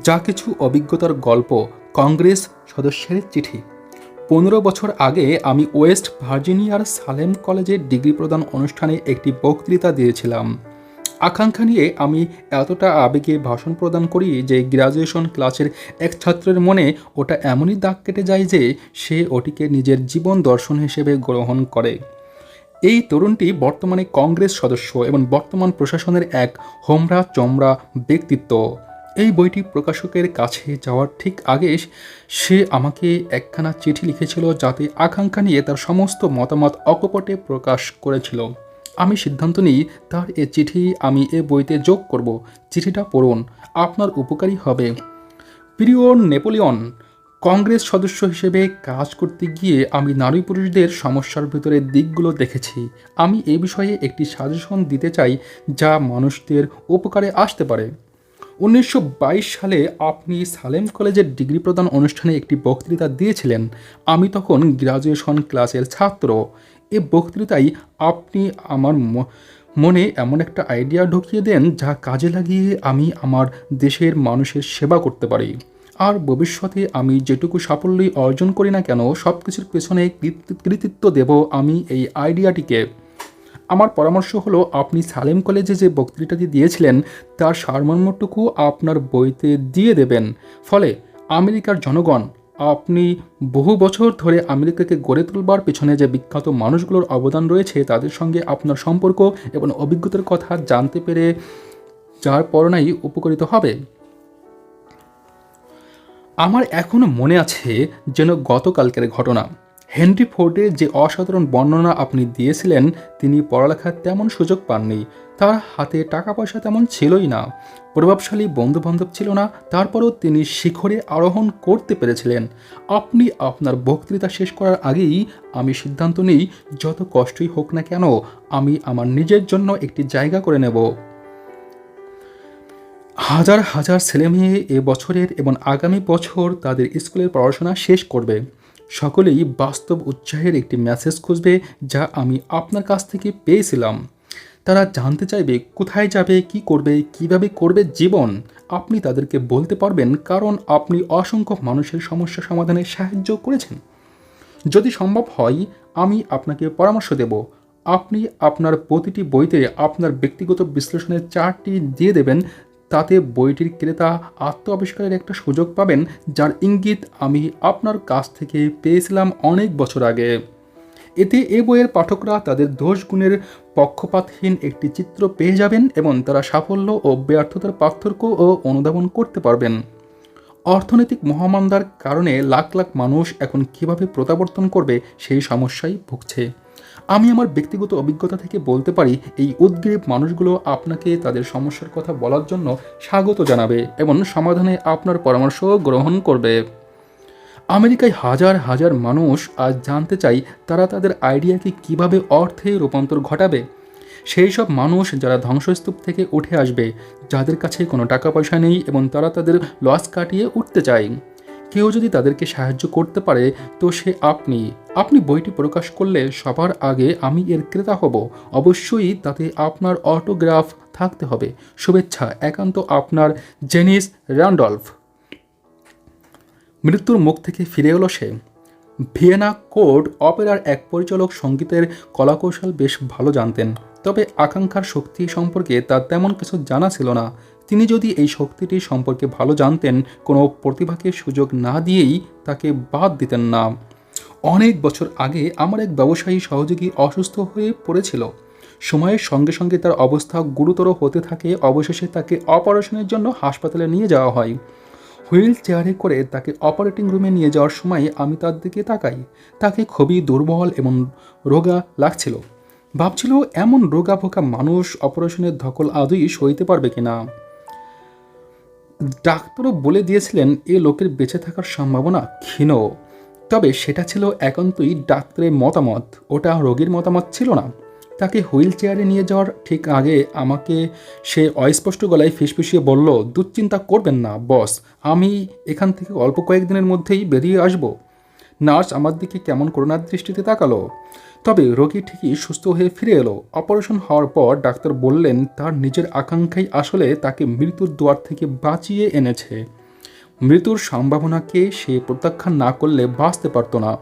যা কিছু অভিজ্ঞতার গল্প। কংগ্রেস সদস্যের চিঠি। 15 বছর আগে আমি ওয়েস্ট ভার্জিনিয়ার সালেম কলেজে ডিগ্রি প্রদান অনুষ্ঠানে একটি বক্তৃতা দিয়েছিলাম। আকাঙ্ক্ষা নিয়ে আমি এতটা আবেগে ভাষণ প্রদান করি যে গ্র্যাজুয়েশন ক্লাসের এক ছাত্রের মনে ওটা এমনই দাগ কেটে যায় যে সে ওটিকে নিজের জীবন দর্শন হিসেবে গ্রহণ করে। এই তরুণটি বর্তমানে কংগ্রেস সদস্য এবং বর্তমান প্রশাসনের এক হোমরা চমড়া ব্যক্তিত্ব। এই বইটি প্রকাশকের কাছে যাওয়ার ঠিক আগে সে আমাকে একখানা চিঠি লিখেছিল, যাতে আকাঙ্ক্ষা নিয়ে তার সমস্ত মতামত অকপটে প্রকাশ করেছিল। আমি সিদ্ধান্ত নিই তার এ চিঠি আমি এ বইতে যোগ করব। চিঠিটা পড়ুন, আপনার উপকারী হবে। প্রিয় নেপোলিয়ন, কংগ্রেস সদস্য হিসেবে কাজ করতে গিয়ে আমি নারী পুরুষদের সমস্যার ভিতরে দিকগুলো দেখেছি। আমি এ বিষয়ে একটি সাজেশন দিতে চাই যা মানুষদের উপকারে আসতে পারে। 1922 সালে আপনি সালেম কলেজের ডিগ্রি প্রদান অনুষ্ঠানে একটি বক্তৃতা দিয়েছিলেন। আমি তখন গ্র্যাজুয়েশন ক্লাসের ছাত্র। এই বক্তৃতায় আপনি আমার মনে এমন একটা আইডিয়া ঢুকিয়ে দেন যা কাজে লাগিয়ে আমি আমার দেশের মানুষের সেবা করতে পারি। আর ভবিষ্যতে আমি যেটুকু সাফল্যই অর্জন করি না কেন, সব কিছুর পেছনে কৃতিত্ব দেব আমি এই আইডিয়াটিকে। আমার পরামর্শ হলো, আপনি সালেম কলেজে যে বক্তৃতাটি দিয়েছিলেন তার সারমর্মটুকু আপনার বইতে দিয়ে দেবেন। ফলে আমেরিকার জনগণ আপনি বহু বছর ধরে আমেরিকাকে গড়ে তোলবার পেছনে যে বিখ্যাত মানুষগুলোর অবদান রয়েছে তাদের সঙ্গে আপনার সম্পর্ক এবং অভিজ্ঞতার কথা জানতে পেরে যার পরনাই উপকৃত হবে। আমার এখনও মনে আছে যেন গতকালকের ঘটনা। হেনরি ফোর্ডের যে অসাধারণ বর্ণনা আপনি দিয়েছিলেন, তিনি পড়ালেখার তেমন সুযোগ পাননি, তার হাতে টাকা পয়সা তেমন ছিলই না, প্রভাবশালী বন্ধুবান্ধব ছিল না, তারপরও তিনি শিখরে আরোহণ করতে পেরেছিলেন। আপনি আপনার বক্তৃতা শেষ করার আগেই আমি সিদ্ধান্ত নিই, যত কষ্টই হোক না কেন আমি আমার নিজের জন্য একটি জায়গা করে নেব। হাজার হাজার ছেলেমেয়ে এ বছরের এবং আগামী বছর তাদের স্কুলের পড়াশোনা শেষ করবে। সকলেই বাস্তব উৎসাহের একটি মেসেজ খুঁজবে, যা আমি আপনার কাছ থেকে পেয়েছিলাম। তারা জানতে চাইবে কোথায় যাবে, কি করবে, কিভাবে করবে জীবন। আপনি তাদেরকে বলতে পারবেন, কারণ আপনি অসংখ্য মানুষের সমস্যা সমাধানে সাহায্য করেছেন। যদি সম্ভব হয় আমি আপনাকে পরামর্শ দেব। আপনি আপনার প্রতিটি বইতে আপনার ব্যক্তিগত বিশ্লেষণের চার্টটি দিয়ে দেবেন। তাতে বইটির ক্রেতা আত্ম আবিষ্কারের একটা সুযোগ পাবেন, যার ইঙ্গিত আমি আপনার কাছ থেকে পেয়েছিলাম অনেক বছর আগে। এতে এ বইয়ের পাঠকরা তাদের দোষ গুণের পক্ষপাতহীন একটি চিত্র পেয়ে যাবেন এবং তারা সাফল্য ও ব্যর্থতার পার্থক্য ও অনুধাবন করতে পারবেন। অর্থনৈতিক মহামন্দার কারণে লাখ লাখ মানুষ এখন কিভাবে প্রত্যাবর্তন করবে সেই সমস্যায় ভুগছে। আমি আমার ব্যক্তিগত অভিজ্ঞতা থেকে বলতে পারি, এই উদ্গ্রীব মানুষগুলো আপনাকে তাদের সমস্যার কথা বলার জন্য স্বাগত জানাবে এবং সমাধানে আপনার পরামর্শ গ্রহণ করবে। আমেরিকায় হাজার হাজার মানুষ আজ জানতে চাই তারা তাদের আইডিয়াকে কিভাবে অর্থে রূপান্তর ঘটাবে। সেই সব মানুষ যারা ধ্বংসস্তূপ থেকে উঠে আসবে, যাদের কাছে কোনো টাকা পয়সা নেই এবং তারা তাদের লস কাটিয়ে উঠতে চায়। কেউ যদি তাদেরকে সাহায্য করতে পারে তো সে আপনি বইটি প্রকাশ করলে সবার আগে আমি এর ক্রেতা হব। অবশ্যই তাতে আপনার অটোগ্রাফ থাকতে হবে। শুভেচ্ছা, একান্ত আপনার জেনিস র্যান্ডলফ। মৃত্যুর মুখ থেকে ফিরে এলো সে। ভিয়েনা কোর্ট অপেরার এক পরিচালক সঙ্গীতের কলাকৌশল বেশ ভালো জানতেন, তবে আকাঙ্ক্ষার শক্তি সম্পর্কে তার তেমন কিছু জানা ছিল না। তিনি যদি এই শক্তিটি সম্পর্কে ভালো জানতেন, কোনো প্রতিভাকে সুযোগ না দিয়েই তাকে বাদ দিতেন না। অনেক বছর আগে আমার এক ব্যবসায়ী সহযোগী অসুস্থ হয়ে পড়েছিল। সময়ের সঙ্গে সঙ্গে তার অবস্থা গুরুতর হতে থাকে। অবশেষে তাকে অপারেশনের জন্য হাসপাতালে নিয়ে যাওয়া হয়। হুইল চেয়ারে করে তাকে অপারেটিং রুমে নিয়ে যাওয়ার সময় আমি তার দিকে তাকাই। তাকে খুবই দুর্বল এবং রোগা লাগছিল। ভাবছিল এমন রোগা ভোগা মানুষ অপারেশনের ধকল আদৌ সইতে পারবে কিনা। ডাক্তারও বলে দিয়েছিলেন এ লোকের বেঁচে থাকার সম্ভাবনা ক্ষীণ। তবে সেটা ছিল একান্তই ডাক্তারের মতামত, ওটা রোগীর মতামত ছিল না। তাকে হুইল চেয়ারে নিয়ে যাওয়ার ঠিক আগে আমাকে সে অস্পষ্ট গলায় ফিসফিসিয়ে বলল, দুশ্চিন্তা করবেন না বস, আমি এখান থেকে অল্প কয়েকদিনের মধ্যেই বেরিয়ে আসব। নার্স আমার দিকে কেমন করুণার দৃষ্টিতে তাকালো। তবে রোগী ঠিকই সুস্থ হয়ে ফিরে এলো। অপারেশন হওয়ার পর ডাক্তার বললেন তার নিজের আকাঙ্ক্ষাই আসলে তাকে মৃত্যুর দুয়ার থেকে বাঁচিয়ে এনেছে। মৃত্যুর সম্ভাবনাকে সে প্রত্যাখ্যান না করলে বাঁচতে পারত না।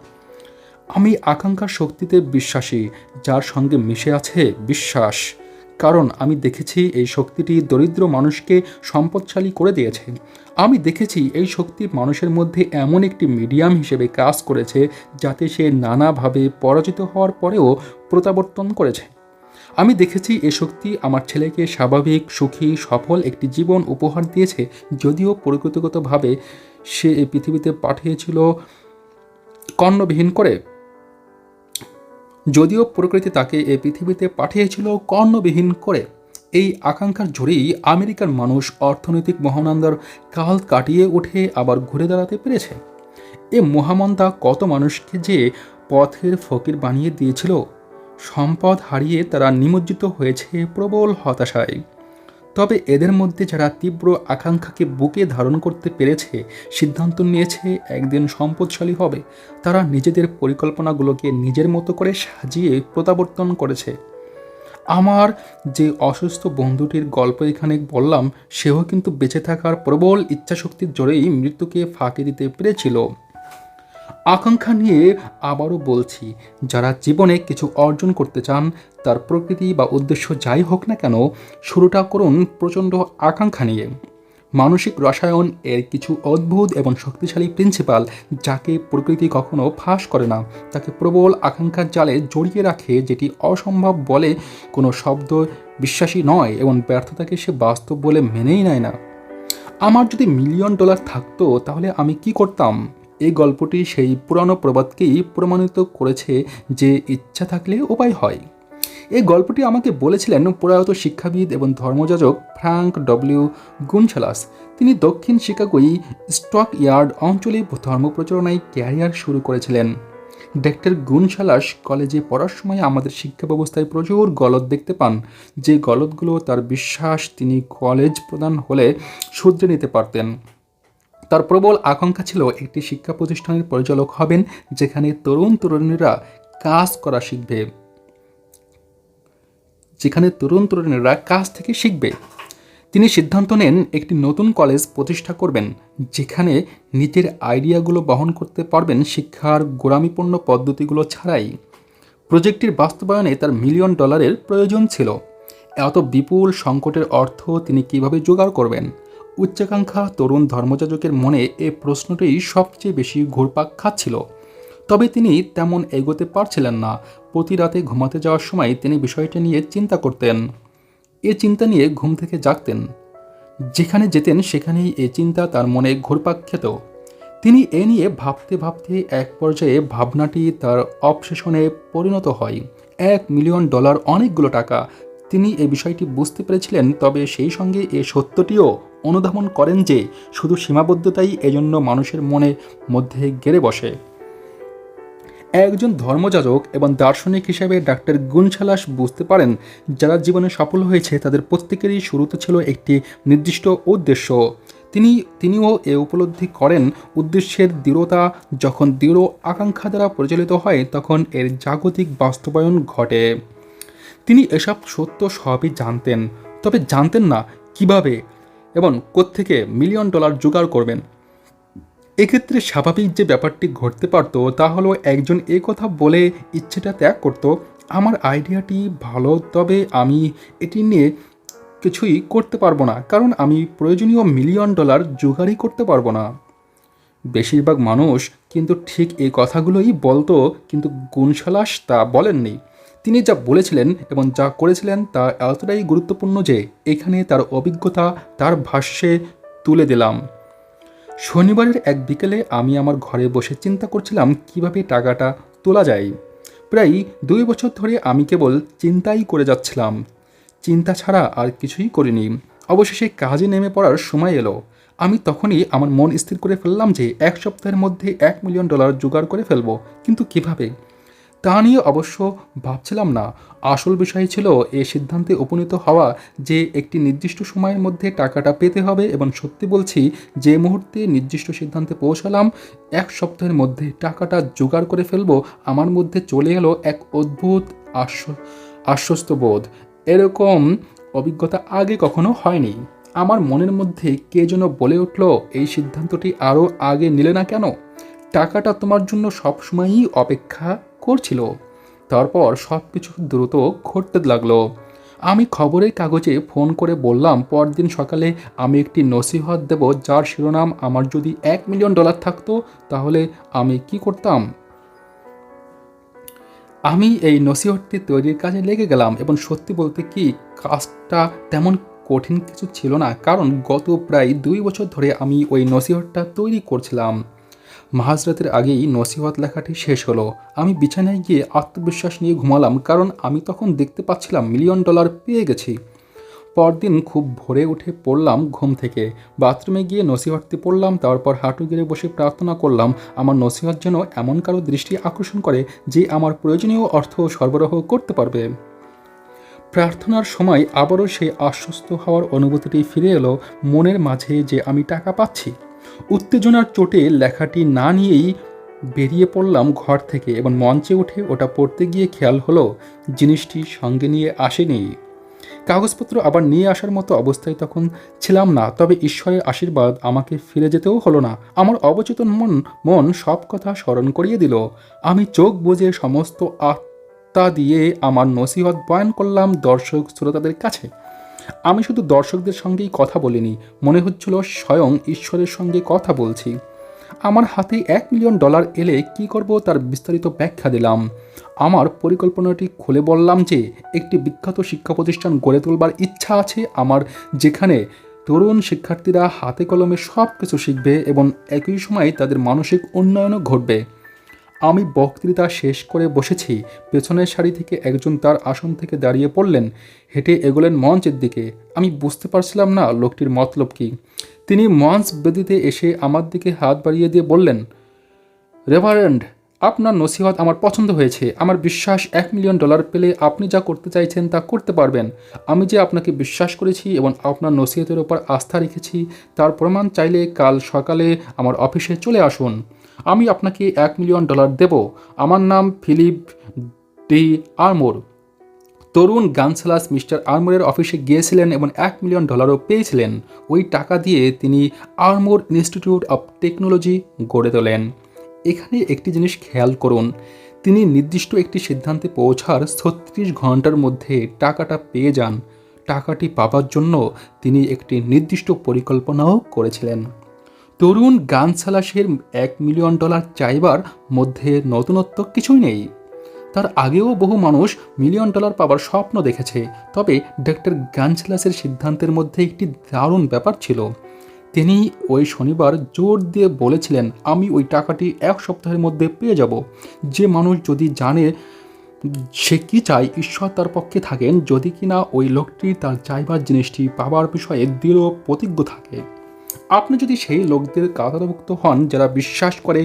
আমি আকাঙ্ক্ষার শক্তিতে বিশ্বাসী, যার সঙ্গে মিশে আছে বিশ্বাস। কারণ আমি দেখেছি এই শক্তিটি দরিদ্র মানুষকে সম্পদশালী করে দিয়েছে। আমি দেখেছি এই শক্তি মানুষের মধ্যে এমন একটি মিডিয়াম হিসেবে কাজ করেছে, যাতে সে নানাভাবে পরাজিত হওয়ার পরেও প্রত্যাবর্তন করেছে। আমি দেখেছি এ শক্তি আমার ছেলেকে স্বাভাবিক, সুখী, সফল একটি জীবন উপহার দিয়েছে। যদিও প্রকৃতিগতভাবে সে এই পৃথিবীতে পাঠিয়েছিল কর্ণবিহীন করে। যদিও প্রকৃতি তাকে এই পৃথিবীতে পাঠিয়েছিল কর্ণবিহীন করে। এই আকাঙ্ক্ষার জোরেই আমেরিকার মানুষ অর্থনৈতিক মহানন্দার কাল কাটিয়ে উঠে আবার ঘুরে দাঁড়াতে পেরেছে। এ মহামন্দা কত মানুষকে যে পথের ফকির বানিয়ে দিয়েছিল। সম্পদ হারিয়ে তারা নিমজ্জিত হয়েছে প্রবল হতাশায়। তবে এদের মধ্যে যারা তীব্র আকাঙ্ক্ষাকে বুকে ধারণ করতে পেরেছে, সিদ্ধান্ত নিয়েছে একদিন সম্পদশালী হবে, তারা নিজেদের পরিকল্পনাগুলোকে নিজের মতো করে সাজিয়ে প্রত্যাবর্তন করেছে। আমার যে অসুস্থ বন্ধুটির গল্প এখানে বললাম, সেও কিন্তু বেঁচে থাকার প্রবল ইচ্ছাশক্তির জোরেই মৃত্যুকে ফাঁকি দিতে পেরেছিল। আকাঙ্ক্ষা নিয়ে আবারও বলছি, যারা জীবনে কিছু অর্জন করতে চান, তার প্রকৃতি বা উদ্দেশ্য যাই হোক না কেন, শুরুটা করুন প্রচণ্ড আকাঙ্ক্ষা নিয়ে। মানসিক রসায়ন এর কিছু অদ্ভুত এবং শক্তিশালী প্রিন্সিপাল, যাকে প্রকৃতি কখনো ফাঁস করে না, তাকে প্রবল আকাঙ্ক্ষার জালে জড়িয়ে রাখে, যেটি অসম্ভব বলে কোনো শব্দ বিশ্বাসী নয় এবং ব্যর্থতাকে সে বাস্তব বলে মেনেই নেয় না। আমার যদি $1,000,000 থাকতো তাহলে আমি কি করতাম? এই গল্পটি সেই পুরানো প্রবাদকেই প্রমাণিত করেছে যে ইচ্ছা থাকলে উপায় হয়। এই গল্পটি আমাকে বলেছিলেন প্রয়াত শিক্ষাবিদ এবং ধর্মযাজক ফ্রাঙ্ক ডব্লিউ গুনশালাস। তিনি দক্ষিণ শিকাগোয় স্টক ইয়ার্ড অঞ্চলে ধর্মপ্রচারণায় ক্যারিয়ার শুরু করেছিলেন। ডক্টর গুনশালাস কলেজে পড়ার সময় আমাদের শিক্ষা ব্যবস্থায় প্রচুর গলদ দেখতে পান, যে গলদগুলো তার বিশ্বাস তিনি কলেজ প্রদান হলে শুধরে নিতে পারতেন। তার প্রবল আকাঙ্ক্ষা ছিল একটি শিক্ষা প্রতিষ্ঠানের পরিচালক হবেন, যেখানে তরুণ তরুণীরা কাজ করা শিখবে, যেখানে তরুণ তরুণীরা কাজ থেকে শিখবে। তিনি সিদ্ধান্ত নেন একটি নতুন কলেজ প্রতিষ্ঠা করবেন, যেখানে নিজের আইডিয়াগুলো বহন করতে পারবেন শিক্ষার গোড়ামিপূর্ণ পদ্ধতিগুলো ছাড়াই। প্রজেক্টটির বাস্তবায়নে তার $1,000,000 প্রয়োজন ছিল। এত বিপুল সংকটের অর্থ তিনি কিভাবে জোগাড় করবেন? উচ্চাকাঙ্ক্ষা তরুণ ধর্মযাজকের মনে এই প্রশ্নটাই সবচেয়ে বেশি ঘুরপাক খাচ্ছিল। তবে তিনি তেমন এগোতে পারছিলেন না। প্রতি রাতে ঘুমাতে যাওয়ার সময় তিনি বিষয়টি নিয়ে চিন্তা করতেন। এ চিন্তা নিয়ে ঘুম থেকে জাগতেন। যেখানে যেতেন সেখানেই এই চিন্তা তার মনে ঘুরপাক খেত। তিনি এ নিয়ে ভাবতে ভাবতে এক পর্যায়ে ভাবনাটি তার অবসেশনে পরিণত হয়। $1,000,000 অনেকগুলো টাকা। তিনি এই বিষয়টি বুঝতে পেরেছিলেন, তবে সেই সঙ্গে এ সত্যটিও অনুধাবন করেন যে শুধু সীমাবদ্ধতাই এজন্য মানুষের মনের মধ্যে গেড়ে বসে। একজন ধর্মযাজক এবং দার্শনিক হিসেবে ডাক্তার গুনশালাস বুঝতে পারেন, যারা জীবনে সফল হয়েছে তাদের প্রত্যেকেরই শুরুতে ছিল একটি নির্দিষ্ট উদ্দেশ্য। তিনিও এ উপলব্ধি করেন, উদ্দেশ্যের দৃঢ়তা যখন দৃঢ় আকাঙ্ক্ষা দ্বারা পরিচালিত হয় তখন এর জাগতিক বাস্তবায়ন ঘটে। তিনি এসব সত্য সবই জানতেন, তবে জানতেন না কিভাবে এবং কোত্থেকে $1,000,000 জোগাড় করবেন। এক্ষেত্রে স্বাভাবিক যে ব্যাপারটি ঘটতে পারত তা হলো একজন এ কথা বলে ইচ্ছেটা ত্যাগ করত, আমার আইডিয়াটি ভালো, তবে আমি এটি নিয়ে কিছুই করতে পারবো না, কারণ আমি প্রয়োজনীয় $1,000,000 জোগাড়ই করতে পারবো না। বেশিরভাগ মানুষ কিন্তু ঠিক এই কথাগুলোই বলতো, কিন্তু গুনশালাস তা বলেননি। তিনি যা বলেছিলেন এবং যা করেছিলেন তা এতটাই গুরুত্বপূর্ণ যে এখানে তার অভিজ্ঞতা তার ভাষ্যে তুলে দিলাম। শনিবারের এক বিকেলে আমি আমার ঘরে বসে চিন্তা করছিলাম কিভাবে টাকাটা তোলা যায়। প্রায় 2 বছর ধরে আমি কেবল চিন্তাই করে যাচ্ছিলাম, চিন্তা ছাড়া আর কিছুই করিনি। অবশেষে কাজে নেমে পড়ার সময় এলো। আমি তখনই আমার মন স্থির করে ফেললাম যে 1 সপ্তাহের মধ্যে $1,000,000 জোগাড় করে ফেলবো, কিন্তু কিভাবে তা নিয়ে অবশ্য ভাবছিলাম না। আসল বিষয় ছিল এই সিদ্ধান্তে উপনীত হওয়া যে একটি নির্দিষ্ট সময়ের মধ্যে টাকাটা পেতে হবে, এবং সত্যি বলছি, যে মুহূর্তে নির্দিষ্ট সিদ্ধান্তে পৌঁছালাম 1 সপ্তাহের মধ্যে টাকাটা জোগাড় করে ফেলবো, আমার মধ্যে চলে এলো এক অদ্ভুত আশ্বস্ত বোধ। এরকম অভিজ্ঞতা আগে কখনো হয়নি। আমার মনের মধ্যে কে যেন বলে উঠল, এই সিদ্ধান্তটি আরও আগে নিলে না কেন? টাকাটা তোমার জন্য সবসময়ই অপেক্ষা করছিল। তারপর সব কিছু দ্রুত ঘটতে লাগলো। আমি খবরের কাগজে ফোন করে বললাম পরদিন সকালে আমি একটি নসিহত দেব, যার শিরোনাম আমার যদি $1,000,000 থাকতো তাহলে আমি কি করতাম। আমি এই নসিহতটি তৈরির কাজে লেগে গেলাম, এবং সত্যি বলতে কি, কাজটা তেমন কঠিন কিছু ছিল না, কারণ গত প্রায় 2 বছর ধরে আমি ওই নসিহতটা তৈরি করছিলাম। মাঝরাতের আগেই নসিহত লেখাটি শেষ হলো। আমি বিছানায় গিয়ে আত্মবিশ্বাস নিয়ে ঘুমালাম, কারণ আমি তখন দেখতে পাচ্ছিলাম $1,000,000 পেয়ে গেছি। পরদিন খুব ভোরে উঠে পড়লাম ঘুম থেকে, বাথরুমে গিয়ে নসিহতটি পড়লাম, তারপর হাঁটু গেড়ে বসে প্রার্থনা করলাম আমার নসিহত যেন এমন কারো দৃষ্টি আকর্ষণ করে যে আমার প্রয়োজনীয় অর্থ সরবরাহ করতে পারবে। প্রার্থনার সময় আবারও সেই আশ্বস্ত হওয়ার অনুভূতিটি ফিরে এলো মনের মাঝে যে আমি টাকা পাচ্ছি। উত্তেজনার চোটে লেখাটি না নিয়েই বেরিয়ে পড়লাম ঘর থেকে, এবং মঞ্চে উঠে ওটা পড়তে গিয়ে খেয়াল হলো জিনিসটি সঙ্গে নিয়ে আসেনি। কাগজপত্র আবার নিয়ে আসার মতো অবস্থায় তখন ছিলাম না, তবে ঈশ্বরের আশীর্বাদ, আমাকে ফিরে যেতেও হলো না। আমার অবচেতন মন সব কথা স্মরণ করিয়ে দিল। আমি চোখ বুজে সমস্ত আত্মা দিয়ে আমার নসিহত বয়ান করলাম দর্শক শ্রোতাদের কাছে। আমি শুধু দর্শকদের সঙ্গেই কথা বলিনি, মনে হচ্ছিল স্বয়ং ঈশ্বরের সঙ্গে কথা বলছি। আমার হাতে $1 মিলিয়ন এলে কি করব তার বিস্তারিত ব্যাখ্যা দিলাম। আমার পরিকল্পনাটি খুলে বললাম যে একটি বিখ্যাত শিক্ষা প্রতিষ্ঠান গড়ে তোলবার ইচ্ছা আছে আমার, যেখানে তরুণ শিক্ষার্থীরা হাতে কলমে সব কিছু শিখবে এবং একই সময় তাদের মানসিক উন্নয়নও ঘটবে। আমি বক্তৃতা শেষ করে বসেছি, পেছনের সারি থেকে একজন তার আসন থেকে দাঁড়িয়ে পড়লেন, হেঁটে এগোলেন মঞ্চের দিকে। আমি বুঝতে পারছিলাম না লোকটির মতলব কী। তিনি মঞ্চ বেদিতে এসে আমার দিকে হাত বাড়িয়ে দিয়ে বললেন, রেভারেন্ড, আপনার নসিহত আমার পছন্দ হয়েছে। আমার বিশ্বাস $1 মিলিয়ন পেলে আপনি যা করতে চাইছেন তা করতে পারবেন। আমি যে আপনাকে বিশ্বাস করেছি এবং আপনার নসিহতের ওপর আস্থা রেখেছি তার প্রমাণ চাইলে কাল সকালে আমার অফিসে চলে আসুন। আমি আপনাকে $1 মিলিয়ন দেব। আমার নাম ফিলিপ ডি আর্মোর। তরুণ গানসালাস মিস্টার আর্মোরের অফিসে গিয়েছিলেন এবং $1 মিলিয়ন পেয়েছিলেন। ওই টাকা দিয়ে তিনি আর্মোর ইনস্টিটিউট অব টেকনোলজি গড়ে তোলেন। এখানে একটি জিনিস খেয়াল করুন, তিনি নির্দিষ্ট একটি সিদ্ধান্তে পৌঁছার 36 ঘন্টার মধ্যে টাকাটা পেয়ে যান। টাকাটি পাবার জন্য তিনি একটি নির্দিষ্ট পরিকল্পনাও করেছিলেন। তরুণ গানসালাসের $1 মিলিয়ন চাইবার মধ্যে নতুনত্ব কিছুই নেই। তার আগেও বহু মানুষ $1 মিলিয়ন পাবার স্বপ্ন দেখেছে, তবে ডক্টর গানসালাসের সিদ্ধান্তের মধ্যে একটি দারুণ ব্যাপার ছিল। তিনি ওই শনিবার জোর দিয়ে বলেছিলেন, আমি ওই টাকাটি 1 সপ্তাহের মধ্যে পেয়ে যাব। যে মানুষ যদি জানে সে কি চায়, ঈশ্বর তার পক্ষে থাকেন, যদি কিনা ওই লোকটি তার চাইবার জিনিসটি পাবার বিষয়ে দৃঢ় প্রতিজ্ঞ থাকে। আপনি যদি সেই লোকদের কাতারভুক্ত হন যারা বিশ্বাস করে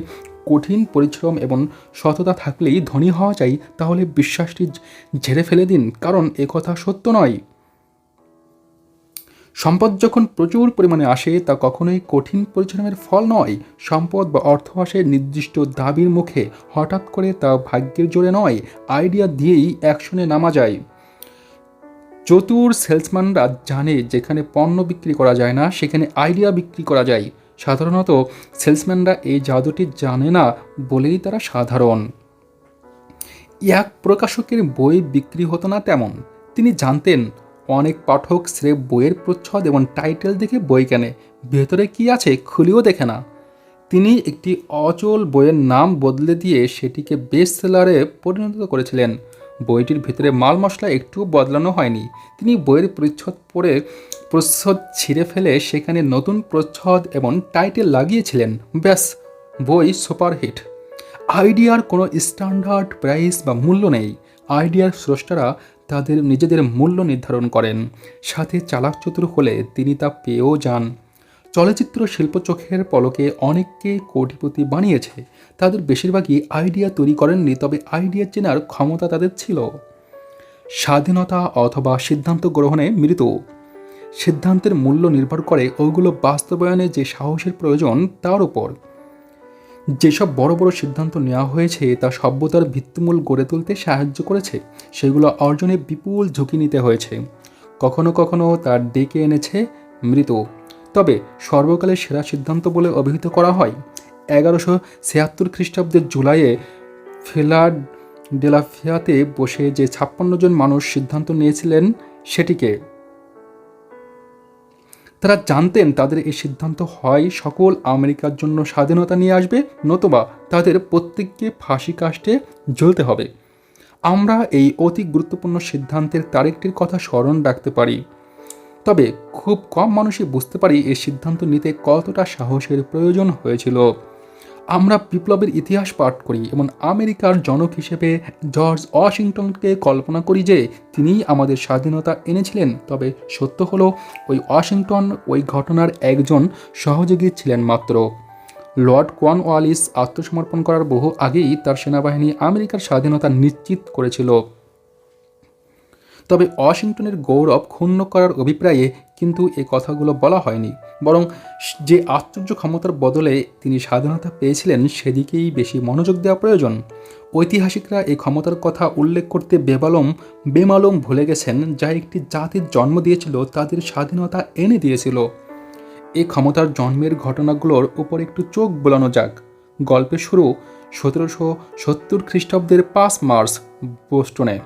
কঠিন পরিশ্রম এবং সততা থাকলেই ধনী হওয়া যায়, তাহলে বিশ্বাসটি ঝেড়ে ফেলে দিন, কারণ একথা সত্য নয়। সম্পদ যখন প্রচুর পরিমাণে আসে তা কখনোই কঠিন পরিশ্রমের ফল নয়। সম্পদ বা অর্থ আসে নির্দিষ্ট দাবির মুখে, হঠাৎ করে তা ভাগ্যের জোরে নয়, আইডিয়া দিয়েই অ্যাকশনে নামা যায়। চতুর সেলসম্যানরা জানে যেখানে পণ্য বিক্রি করা যায় না সেখানে আইডিয়া বিক্রি করা যায়। সাধারণত সেলসম্যানরা এই জাদুটি জানে না বলেই তারা সাধারণ। এক প্রকাশকের বই বিক্রি হতো না তেমন। তিনি জানতেন অনেক পাঠক স্রেফ বইয়ের প্রচ্ছদ এবং টাইটেল দেখে বই কেনে, ভেতরে কি আছে খুলেও দেখে না। তিনি একটি অচল বইয়ের নাম বদলে দিয়ে সেটিকে বেস্ট সেলারে পরিণত করেছিলেন। বইটির ভিতরে মাল মশলা একটুও বদলানো হয়নি। তিনি বইয়ের প্রচ্ছদ ছিঁড়ে ফেলে সেখানে নতুন প্রচ্ছদ এবং টাইটেল লাগিয়েছিলেন। ব্যাস, বই সুপারহিট। আইডিয়ার কোনো স্ট্যান্ডার্ড প্রাইস বা মূল্য নেই। আইডিয়ার স্রষ্টারা তাদের নিজেদের মূল্য নির্ধারণ করেন। সাথে চালাক চতুর হলে তিনি তা পেয়েও যান। চলচ্চিত্র শিল্প চোখের পলকে অনেককে কোটিপতি বানিয়েছে। তাদের বেশিরভাগই আইডিয়া তৈরি করেননি, তবে আইডিয়া চেনার ক্ষমতা তাদের ছিল। স্বাধীনতা অথবা সিদ্ধান্ত গ্রহণে মৃত্যু। সিদ্ধান্তের মূল্য নির্ভর করে ওগুলো বাস্তবায়নে যে সাহসের প্রয়োজন তার উপর। যেসব বড় বড় সিদ্ধান্ত নেওয়া হয়েছে তা সভ্যতার ভিত্তিমূল গড়ে তুলতে সাহায্য করেছে, সেগুলো অর্জনে বিপুল ঝুঁকি নিতে হয়েছে। কখনো কখনো তা ডেকে এনেছে মৃত্যু। তবে সর্বকালের সেরা সিদ্ধান্ত বলে অভিহিত করা হয় 1176 খ্রিস্টাব্দের জুলাইয়ে ফিলাডেলফিয়াতে বসে যে 56 জন মানুষ সিদ্ধান্ত নিয়েছিলেন সেটিকে। তারা জানতেন তাদের এই সিদ্ধান্ত হয় সকল আমেরিকার জন্য স্বাধীনতা নিয়ে আসবে, নতুবা তাদের প্রত্যেককে ফাঁসি কাস্টে ঝুলতে হবে। আমরা এই অতি গুরুত্বপূর্ণ সিদ্ধান্তের তারিখটির কথা স্মরণ রাখতে পারি, তবে খুব কম মানুষই বুঝতে পারি এই সিদ্ধান্ত নিতে কতটা সাহসের প্রয়োজন হয়েছিল। আমরা বিপ্লবের ইতিহাস পাঠ করি এবং আমেরিকার জনক হিসেবে জর্জ ওয়াশিংটনকে কল্পনা করি যে তিনিই আমাদের স্বাধীনতা এনেছিলেন, তবে সত্য হলো ওই ওয়াশিংটন ওই ঘটনার একজন সহযোগী ছিলেন মাত্র। লর্ড কর্নওয়ালিস আত্মসমর্পণ করার বহু আগেই তার সেনাবাহিনী আমেরিকার স্বাধীনতা নিশ্চিত করেছিল। তবে ওয়াশিংটনের গৌরব ক্ষুণ্ণ করার অভিপ্রায়ে কিন্তু এ কথাগুলো বলা হয়নি, বরং যে আশ্চর্য ক্ষমতার বদলে তিনি স্বাধীনতা পেয়েছিলেন সেদিকেই বেশি মনোযোগ দেওয়া প্রয়োজন। ঐতিহাসিকরা এই ক্ষমতার কথা উল্লেখ করতে বেমালুম ভুলে গেছেন, যা একটি জাতির জন্ম দিয়েছিল, তাদের স্বাধীনতা এনে দিয়েছিল। এই ক্ষমতার জন্মের ঘটনাগুলোর উপর একটু চোখ বোলানো যাক। গল্পের শুরু 1770 খ্রিস্টাব্দের 5 মার্চ বোস্টনে।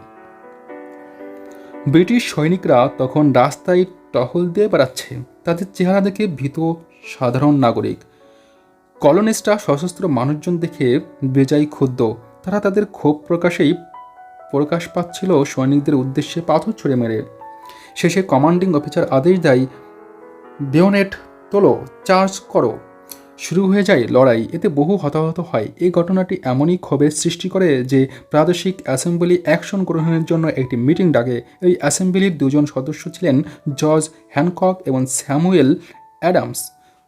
ব্রিটিশ সৈনিকরা তখন রাস্তায় টহল দিয়ে বেড়াচ্ছে। তাদের চেহারা দেখে ভীত সাধারণ নাগরিক। কলোনিস্টরা সশস্ত্র মানুষজন দেখে বেজায় ক্ষুব্ধ। তারা তাদের ক্ষোভ প্রকাশ পাচ্ছিল সৈনিকদের উদ্দেশ্যে পাথর ছুঁড়ে মেরে। শেষে কমান্ডিং অফিসার আদেশ দেয়, বেয়োনেট তোলো, চার্জ করো। শুরু হয়ে যায় লড়াই। এতে বহু হতাহত হয়। এই ঘটনাটি এমনই ক্ষোভের সৃষ্টি করে যে প্রাদেশিক অ্যাসেম্বলি অ্যাকশন গ্রহণের জন্য একটি মিটিং ডাকে। এই অ্যাসেম্বলির দুজন সদস্য ছিলেন জর্জ হ্যানকক এবং স্যামুয়েল অ্যাডামস।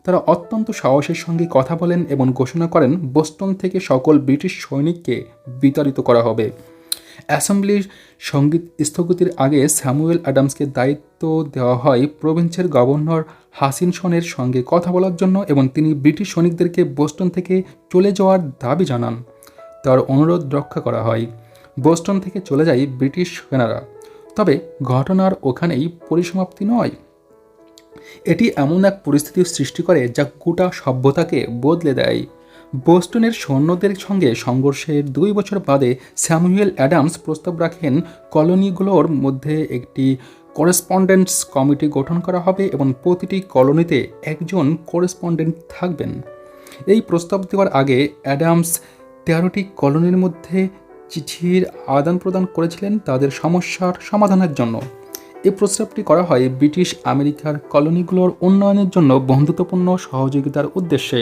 তারা অত্যন্ত সাহসের সঙ্গে কথা বলেন এবং ঘোষণা করেন বোস্টন থেকে সকল ব্রিটিশ সৈনিককে বিতাড়িত করা হবে। অ্যাসেম্বলির সঙ্গীত স্থগিতের আগে স্যামুয়েল অ্যাডামসকে দায়িত্ব দেওয়া হয় প্রভিন্সের গভর্নর হাচিনসনের সঙ্গে কথা বলার জন্য এবং তিনি ব্রিটিশ সৈনিকদেরকে বোস্টন থেকে চলে যাওয়ার দাবি জানান। তার অনুরোধ রক্ষা করা হয়। বোস্টন থেকে চলে যায় ব্রিটিশ সেনারা। তবে ঘটনার ওখানেই পরিসমাপ্তি নয়। এটি এমন এক পরিস্থিতির সৃষ্টি করে যা গোটা সভ্যতাকে বদলে দেয়। বোস্টনের সৈন্যদের সঙ্গে সংঘর্ষের 2 বছর বাদে স্যামুয়েল অ্যাডামস প্রস্তাব রাখেন কলোনিগুলোর মধ্যে একটি করেসপন্ডেন্টস কমিটি গঠন করা হবে এবং প্রতিটি কলোনিতে একজন করেসপন্ডেন্ট থাকবেন। এই প্রস্তাব দেওয়ার আগে অ্যাডামস 13টি কলোনির মধ্যে চিঠির আদান প্রদান করেছিলেন তাদের সমস্যার সমাধানের জন্য। এই প্রস্তাবটি করা হয় ব্রিটিশ আমেরিকার কলোনিগুলোর উন্নয়নের জন্য বন্ধুত্বপূর্ণ সহযোগিতার উদ্দেশ্যে।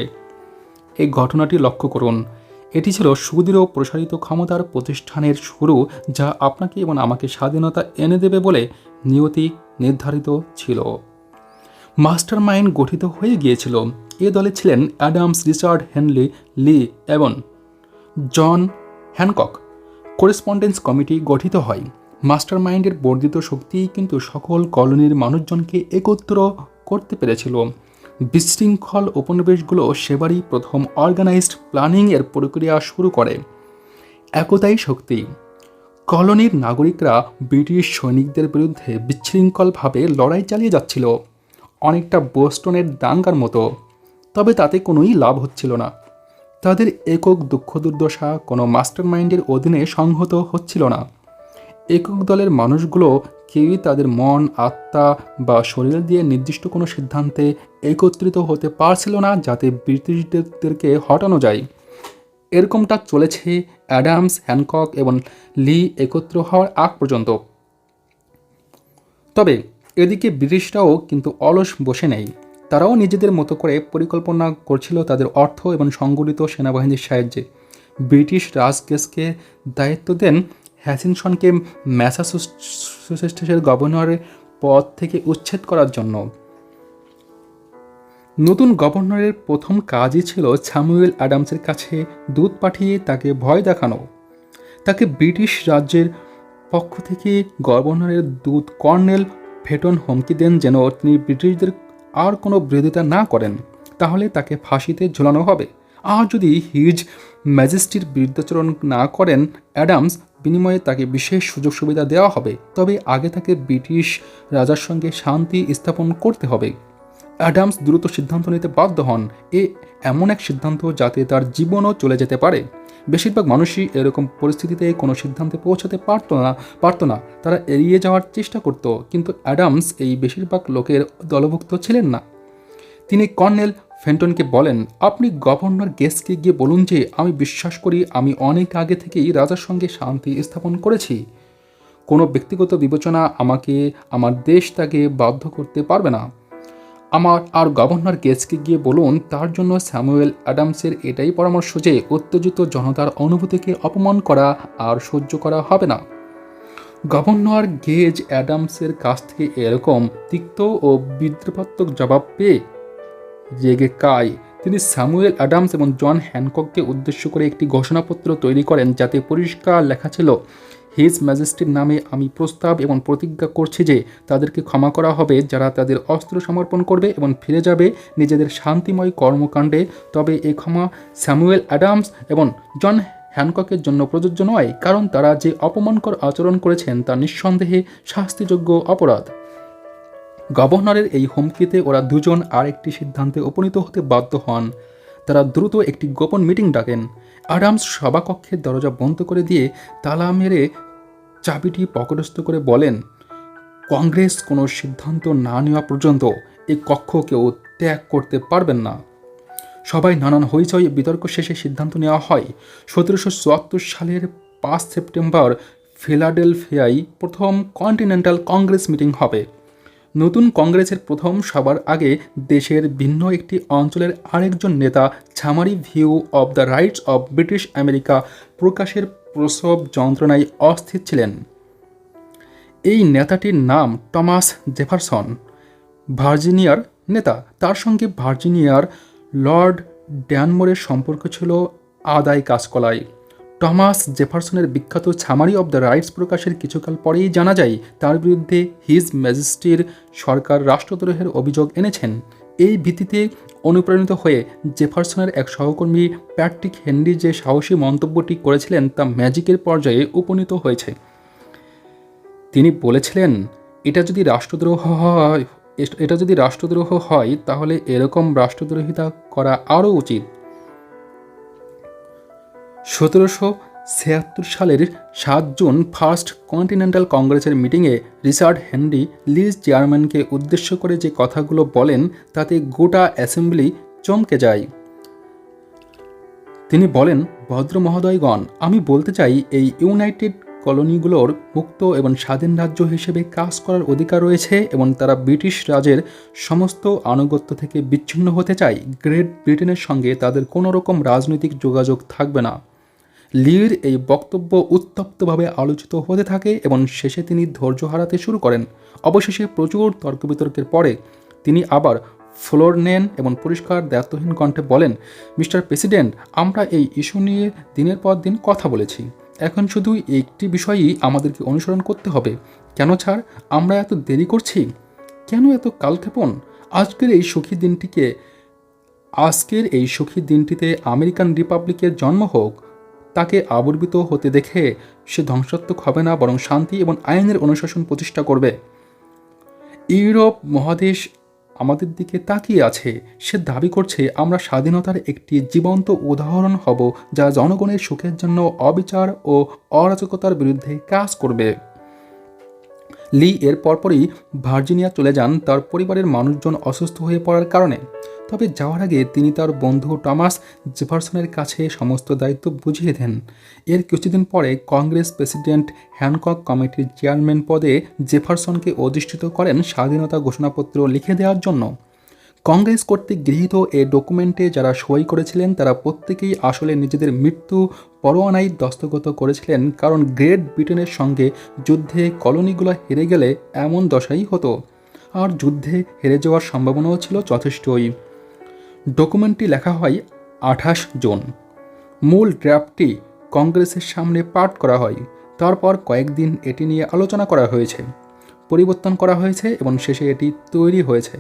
এই ঘটনাটি লক্ষ্য করুন। এটি ছিল সুদৃঢ় প্রসারিত ক্ষমতার প্রতিষ্ঠানের শুরু, যা আপনাকে এবং আমাকে স্বাধীনতা এনে দেবে বলে নিয়তি নির্ধারিত ছিল। মাস্টার মাইন্ড গঠিত হয়ে গিয়েছিল। এ দলে ছিলেন অ্যাডামস, রিচার্ড হেনলি, লি এবং জন হ্যানকক। করেসপন্ডেন্স কমিটি গঠিত হয়। মাস্টার মাইন্ডের বর্ধিত শক্তিই কিন্তু সকল কলোনির মানুষজনকে একত্র করতে পেরেছিল। বিশৃঙ্খল উপনিবেশগুলো সেবারই প্রথম অর্গানাইজড প্ল্যানিংয়ের প্রক্রিয়া শুরু করে। একতাই শক্তি। কলোনির নাগরিকরা ব্রিটিশ সৈনিকদের বিরুদ্ধে বিশৃঙ্খলভাবে লড়াই চালিয়ে যাচ্ছিল, অনেকটা বোস্টনের দাঙ্গার মতো। তবে তাতে কোনোই লাভ হচ্ছিল না। তাদের একক দুঃখ দুর্দশা কোনো মাস্টার মাইন্ডের অধীনে সংহত হচ্ছিল না। একক দলের মানুষগুলো কেউই তাদের মন, আত্মা বা শরীর দিয়ে নির্দিষ্ট কোনো সিদ্ধান্তে একত্রিত হতে পারছিল না যাতে ব্রিটিশদেরকে হটানো যায়। এরকমটা চলেছে অ্যাডামস, হ্যানকক এবং লি একত্র হওয়ার আগ পর্যন্ত। তবে এদিকে ব্রিটিশরাও কিন্তু অলস বসে নেই। তারাও নিজেদের মতো করে পরিকল্পনা করছিল তাদের অর্থ এবং সংগঠিত সেনাবাহিনীর সাহায্যে। ব্রিটিশ রাজগেজকে দায়িত্ব দেন হ্যাচিনসনকে ম্যাসাচুসেটসের গভর্নরের পদ থেকে উচ্ছেদ করার জন্য। নতুন গভর্নরের প্রথম কাজই ছিল স্যামুয়েল অ্যাডামসের কাছে দূত পাঠিয়ে তাকে ভয় দেখানো। তাকে ব্রিটিশ রাজ্যের পক্ষ থেকে গভর্নরের দূত কর্নেল ফেটন হুমকি দেন যেন তিনি ব্রিটিশদের আর কোনো বিরোধিতা না করেন, তাহলে তাকে ফাঁসিতে ঝোলানো হবে। আর যদি হিজ ম্যাজেস্টির বিরুদ্ধাচরণ না করেন অ্যাডামস, বিনিময়ে তাকে বিশেষ সুযোগ সুবিধা দেওয়া হবে। তবে আগে তাকে ব্রিটিশ রাজার সঙ্গে শান্তি স্থাপন করতে হবে। অ্যাডামস দ্রুত সিদ্ধান্ত নিতে বাধ্য হন। এমন এক সিদ্ধান্ত যাতে তার জীবনও চলে যেতে পারে। বেশিরভাগ মানুষই এরকম পরিস্থিতিতে কোনো সিদ্ধান্তে পৌঁছাতে পারত না। তারা এড়িয়ে যাওয়ার চেষ্টা করত, কিন্তু অ্যাডামস এই বেশিরভাগ লোকের দলভুক্ত ছিলেন না। তিনি কর্নেল ফেন্টনকে বলেন, আপনি গভর্নর গেজকে গিয়ে বলুন যে আমি বিশ্বাস করি আমি অনেক আগে থেকেই রাজার সঙ্গে শান্তি স্থাপন করেছি। কোনো ব্যক্তিগত বিবেচনা আমাকে আমার দেশ তাকে বাধ্য করতে পারবে না। আর গভর্নর গেজকে গিয়ে বলুন তার জন্য স্যামুয়েল অ্যাডামসের এটাই পরামর্শ যে উত্তেজিত জনতার অনুভূতিকে অপমান করা আর সহ্য করা হবে না। গভর্নর গেজ অ্যাডামসের কাছ থেকে এরকম তিক্ত ও বিদ্রুপাত্মক জবাব পেয়ে রেগে কায়। তিনি স্যামুয়েল অ্যাডামস এবং জন হ্যানকককে উদ্দেশ্য করে একটি ঘোষণাপত্র তৈরি করেন, যাতে পরিষ্কার লেখা ছিল, হিজ ম্যাজেস্টির নামে আমি প্রস্তাব এবং প্রতিজ্ঞা করছি যে তাদেরকে ক্ষমা করা হবে যারা তাদের অস্ত্র সমর্পণ করবে এবং ফিরে যাবে নিজেদের শান্তিময় কর্মকাণ্ডে। তবে এই ক্ষমা স্যামুয়েল অ্যাডামস এবং জন হ্যানককের জন্য প্রযোজ্য নয়, কারণ তারা যে অপমানকর আচরণ করেছেন তা নিঃসন্দেহে শাস্তিযোগ্য অপরাধ। গভর্নরের এই হুমকিতে ওরা দুজন আর একটি সিদ্ধান্তে উপনীত হতে বাধ্য হন। তারা দ্রুত একটি গোপন মিটিং ডাকেন। অ্যাডামস সভাকক্ষের দরজা বন্ধ করে দিয়ে তালা মেরে চাবিটি পকেটস্থ করে বলেন, কংগ্রেস কোনো সিদ্ধান্ত না নেওয়া পর্যন্ত এই কক্ষ কেউ ত্যাগ করতে পারবেন না। সবাই নানান হইচই বিতর্ক শেষে সিদ্ধান্ত নেওয়া হয় 1774 সালের 5 সেপ্টেম্বর ফিলাডেলফিয়ায় প্রথম কন্টিনেন্টাল কংগ্রেস মিটিং হবে। নতুন কংগ্রেসের প্রথম সবার আগে দেশের ভিন্ন একটি অঞ্চলের আরেকজন নেতা summary view of the rights of British America প্রকাশের প্রসব যন্ত্রণায় অস্থির ছিলেন। এই নেতাটির নাম টমাস জেফারসন, ভার্জিনিয়ার নেতা। তার সঙ্গে ভার্জিনিয়ার লর্ড ড্যানমোরের সম্পর্ক ছিল আদায় কাজকলায়। টমাস জেফারসনের বিখ্যাত ছামারি অব দ্য রাইটস প্রকাশের কিছুকাল পরেই জানা যায় তার বিরুদ্ধে হিজ ম্যাজেস্টির সরকার রাষ্ট্রদ্রোহের অভিযোগ এনেছেন। এই ভিত্তিতে অনুপ্রাণিত হয়ে জেফারসনের এক সহকর্মী প্যাট্রিক হেনরি যে সাহসী মন্তব্যটি করেছিলেন তা ম্যাজিকের পর্যায়ে উপনীত হয়েছে। তিনি বলেছিলেন, এটা যদি রাষ্ট্রদ্রোহ হয় তাহলে এরকম রাষ্ট্রদ্রোহিতা করা আরও উচিত। 1776 সালের 7 জুন ফার্স্ট কন্টিনেন্টাল কংগ্রেসের মিটিংয়ে রিচার্ড হেনরি লিজ চেয়ারম্যানকে উদ্দেশ্য করে যে কথাগুলো বলেন তাতে গোটা অ্যাসেম্বলি চমকে যায়। তিনি বলেন, ভদ্র মহোদয়গণ, আমি বলতে চাই এই ইউনাইটেড কলোনিগুলোর মুক্ত এবং স্বাধীন রাজ্য হিসেবে কাজ করার অধিকার রয়েছে এবং তারা ব্রিটিশ রাজের সমস্ত আনুগত্য থেকে বিচ্ছিন্ন হতে চায়। গ্রেট ব্রিটেনের সঙ্গে তাদের কোনো রকম রাজনৈতিক যোগাযোগ থাকবে না। লির এই বক্তব্য উত্তপ্তভাবে আলোচিত হতে থাকে এবং শেষে তিনি ধৈর্য হারাতে শুরু করেন। অবশেষে প্রচুর তর্ক বিতর্কের পরে তিনি আবার ফ্লোর নেন এবং পরিষ্কার দায়িত্বহীন কণ্ঠে বলেন, মিস্টার প্রেসিডেন্ট, আমরা এই ইস্যু নিয়ে দিনের পর দিন কথা বলেছি। এখন শুধু একটি বিষয়ই আমাদেরকে অনুসরণ করতে হবে। কেন স্যার আমরা এত দেরি করছি? কেন এত কালক্ষেপণ? আজকের এই সুখী দিনটিতে আমেরিকান রিপাবলিকের জন্ম হোক। তাকে আবির্ভূত হতে দেখে সে ধ্বংসাত্মক হবে না, বরং শান্তি এবং আইনের অনুশাসন প্রতিষ্ঠা করবে। ইউরোপ মহাদেশ আমাদের দিকে তাকিয়ে আছে। সে দাবি করছে আমরা স্বাধীনতার একটি জীবন্ত উদাহরণ হব, যা জনগণের সুখের জন্য অবিচার ও অরাজকতার বিরুদ্ধে কাজ করবে। লি এর পরপরই ভার্জিনিয়া চলে যান তার পরিবারের মানুষজন অসুস্থ হয়ে পড়ার কারণে। তবে যাওয়ার আগে তিনি তার বন্ধু টমাস জেফারসনের কাছে সমস্ত দায়িত্ব বুঝিয়ে দেন। এর কিছুদিন পরে কংগ্রেস প্রেসিডেন্ট হ্যানকক কমিটির চেয়ারম্যান পদে জেফারসনকে অধিষ্ঠিত করেন স্বাধীনতা ঘোষণাপত্র লিখে দেওয়ার জন্য। কংগ্রেস কর্তৃক গৃহীত এই ডকুমেন্টে যারা সই করেছিলেন তারা প্রত্যেকেই আসলে নিজেদের মৃত্যু পরোয়ানায় দস্তখত করেছিলেন, কারণ গ্রেট ব্রিটেনের সঙ্গে যুদ্ধে কলোনিগুলো হেরে গেলে এমন দশাই হতো, আর যুদ্ধে হেরে যাওয়ার সম্ভাবনাও ছিল যথেষ্টই। ডকুমেন্টটি লেখা হয় 28 জুন। মূল ড্রাফটটি কংগ্রেসের সামনে পাঠ করা হয়। তারপর কয়েকদিন এটি নিয়ে আলোচনা করা হয়েছে, পরিবর্তন করা হয়েছে এবং শেষে এটি তৈরি হয়েছে।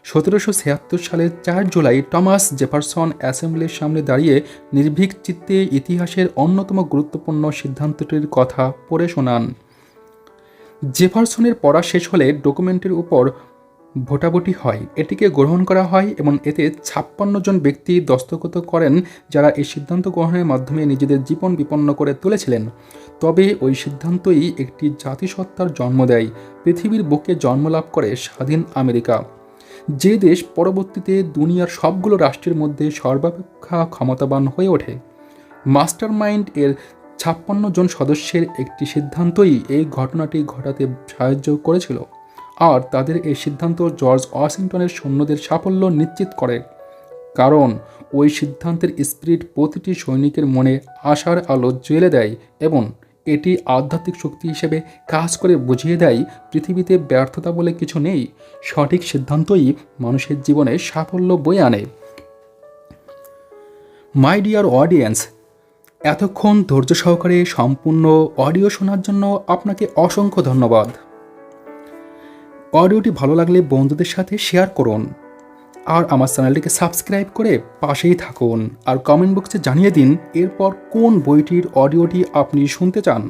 1776 সালের 4 জুলাই টমাস জেফারসন অ্যাসেম্বলির সামনে দাঁড়িয়ে নির্ভীক চিত্তে ইতিহাসের অন্যতম গুরুত্বপূর্ণ সিদ্ধান্তটির কথা পড়ে শোনান। জেফারসনের পড়া শেষ হলে ডকুমেন্টের উপর ভোটাভুটি হয়। এটিকে গ্রহণ করা হয় এবং এতে 56 জন ব্যক্তি দস্তখত করেন যারা এই সিদ্ধান্ত গ্রহণের মাধ্যমে নিজেদের জীবন বিপন্ন করে তুলেছিলেন। তবে ওই সিদ্ধান্তই একটি জাতিসত্তার জন্ম দেয়। পৃথিবীর বুকে জন্মলাভ করে স্বাধীন আমেরিকা, যে দেশ পরবর্তীতে দুনিয়ার সবগুলো রাষ্ট্রের মধ্যে সর্বাপেক্ষা ক্ষমতাবান হয়ে ওঠে। মাস্টার মাইন্ড এর 56 জন সদস্যের একটি সিদ্ধান্তই এই ঘটনাটি ঘটাতে সাহায্য করেছিল, আর তাদের এই সিদ্ধান্ত জর্জ ওয়াশিংটনের সৈন্যদের সাফল্য নিশ্চিত করে, কারণ ওই সিদ্ধান্তের স্পিরিট প্রতিটি সৈনিকের মনে আশার আলো জ্বেলে দেয় এবং এটি আধ্যাত্মিক শক্তি হিসেবে কাজ করে বুঝিয়ে দেয় পৃথিবীতে ব্যর্থতা বলে কিছু নেই, সঠিক সিদ্ধান্তই মানুষের জীবনে সাফল্য বয়ে আনে। মাই ডিয়ার অডিয়েন্স, এতক্ষণ ধৈর্য সহকারে সম্পূর্ণ অডিও শোনার জন্য আপনাকে অসংখ্য ধন্যবাদ। অডিওটি ভালো লাগলে বন্ধুদের সাথে শেয়ার করুন আর আমার চ্যানেলটিকে সাবস্ক্রাইব করে পাশেই থাকুন, আর কমেন্ট বক্সে জানিয়ে দিন এরপর কোন বইটির অডিওটি আপনি শুনতে চান।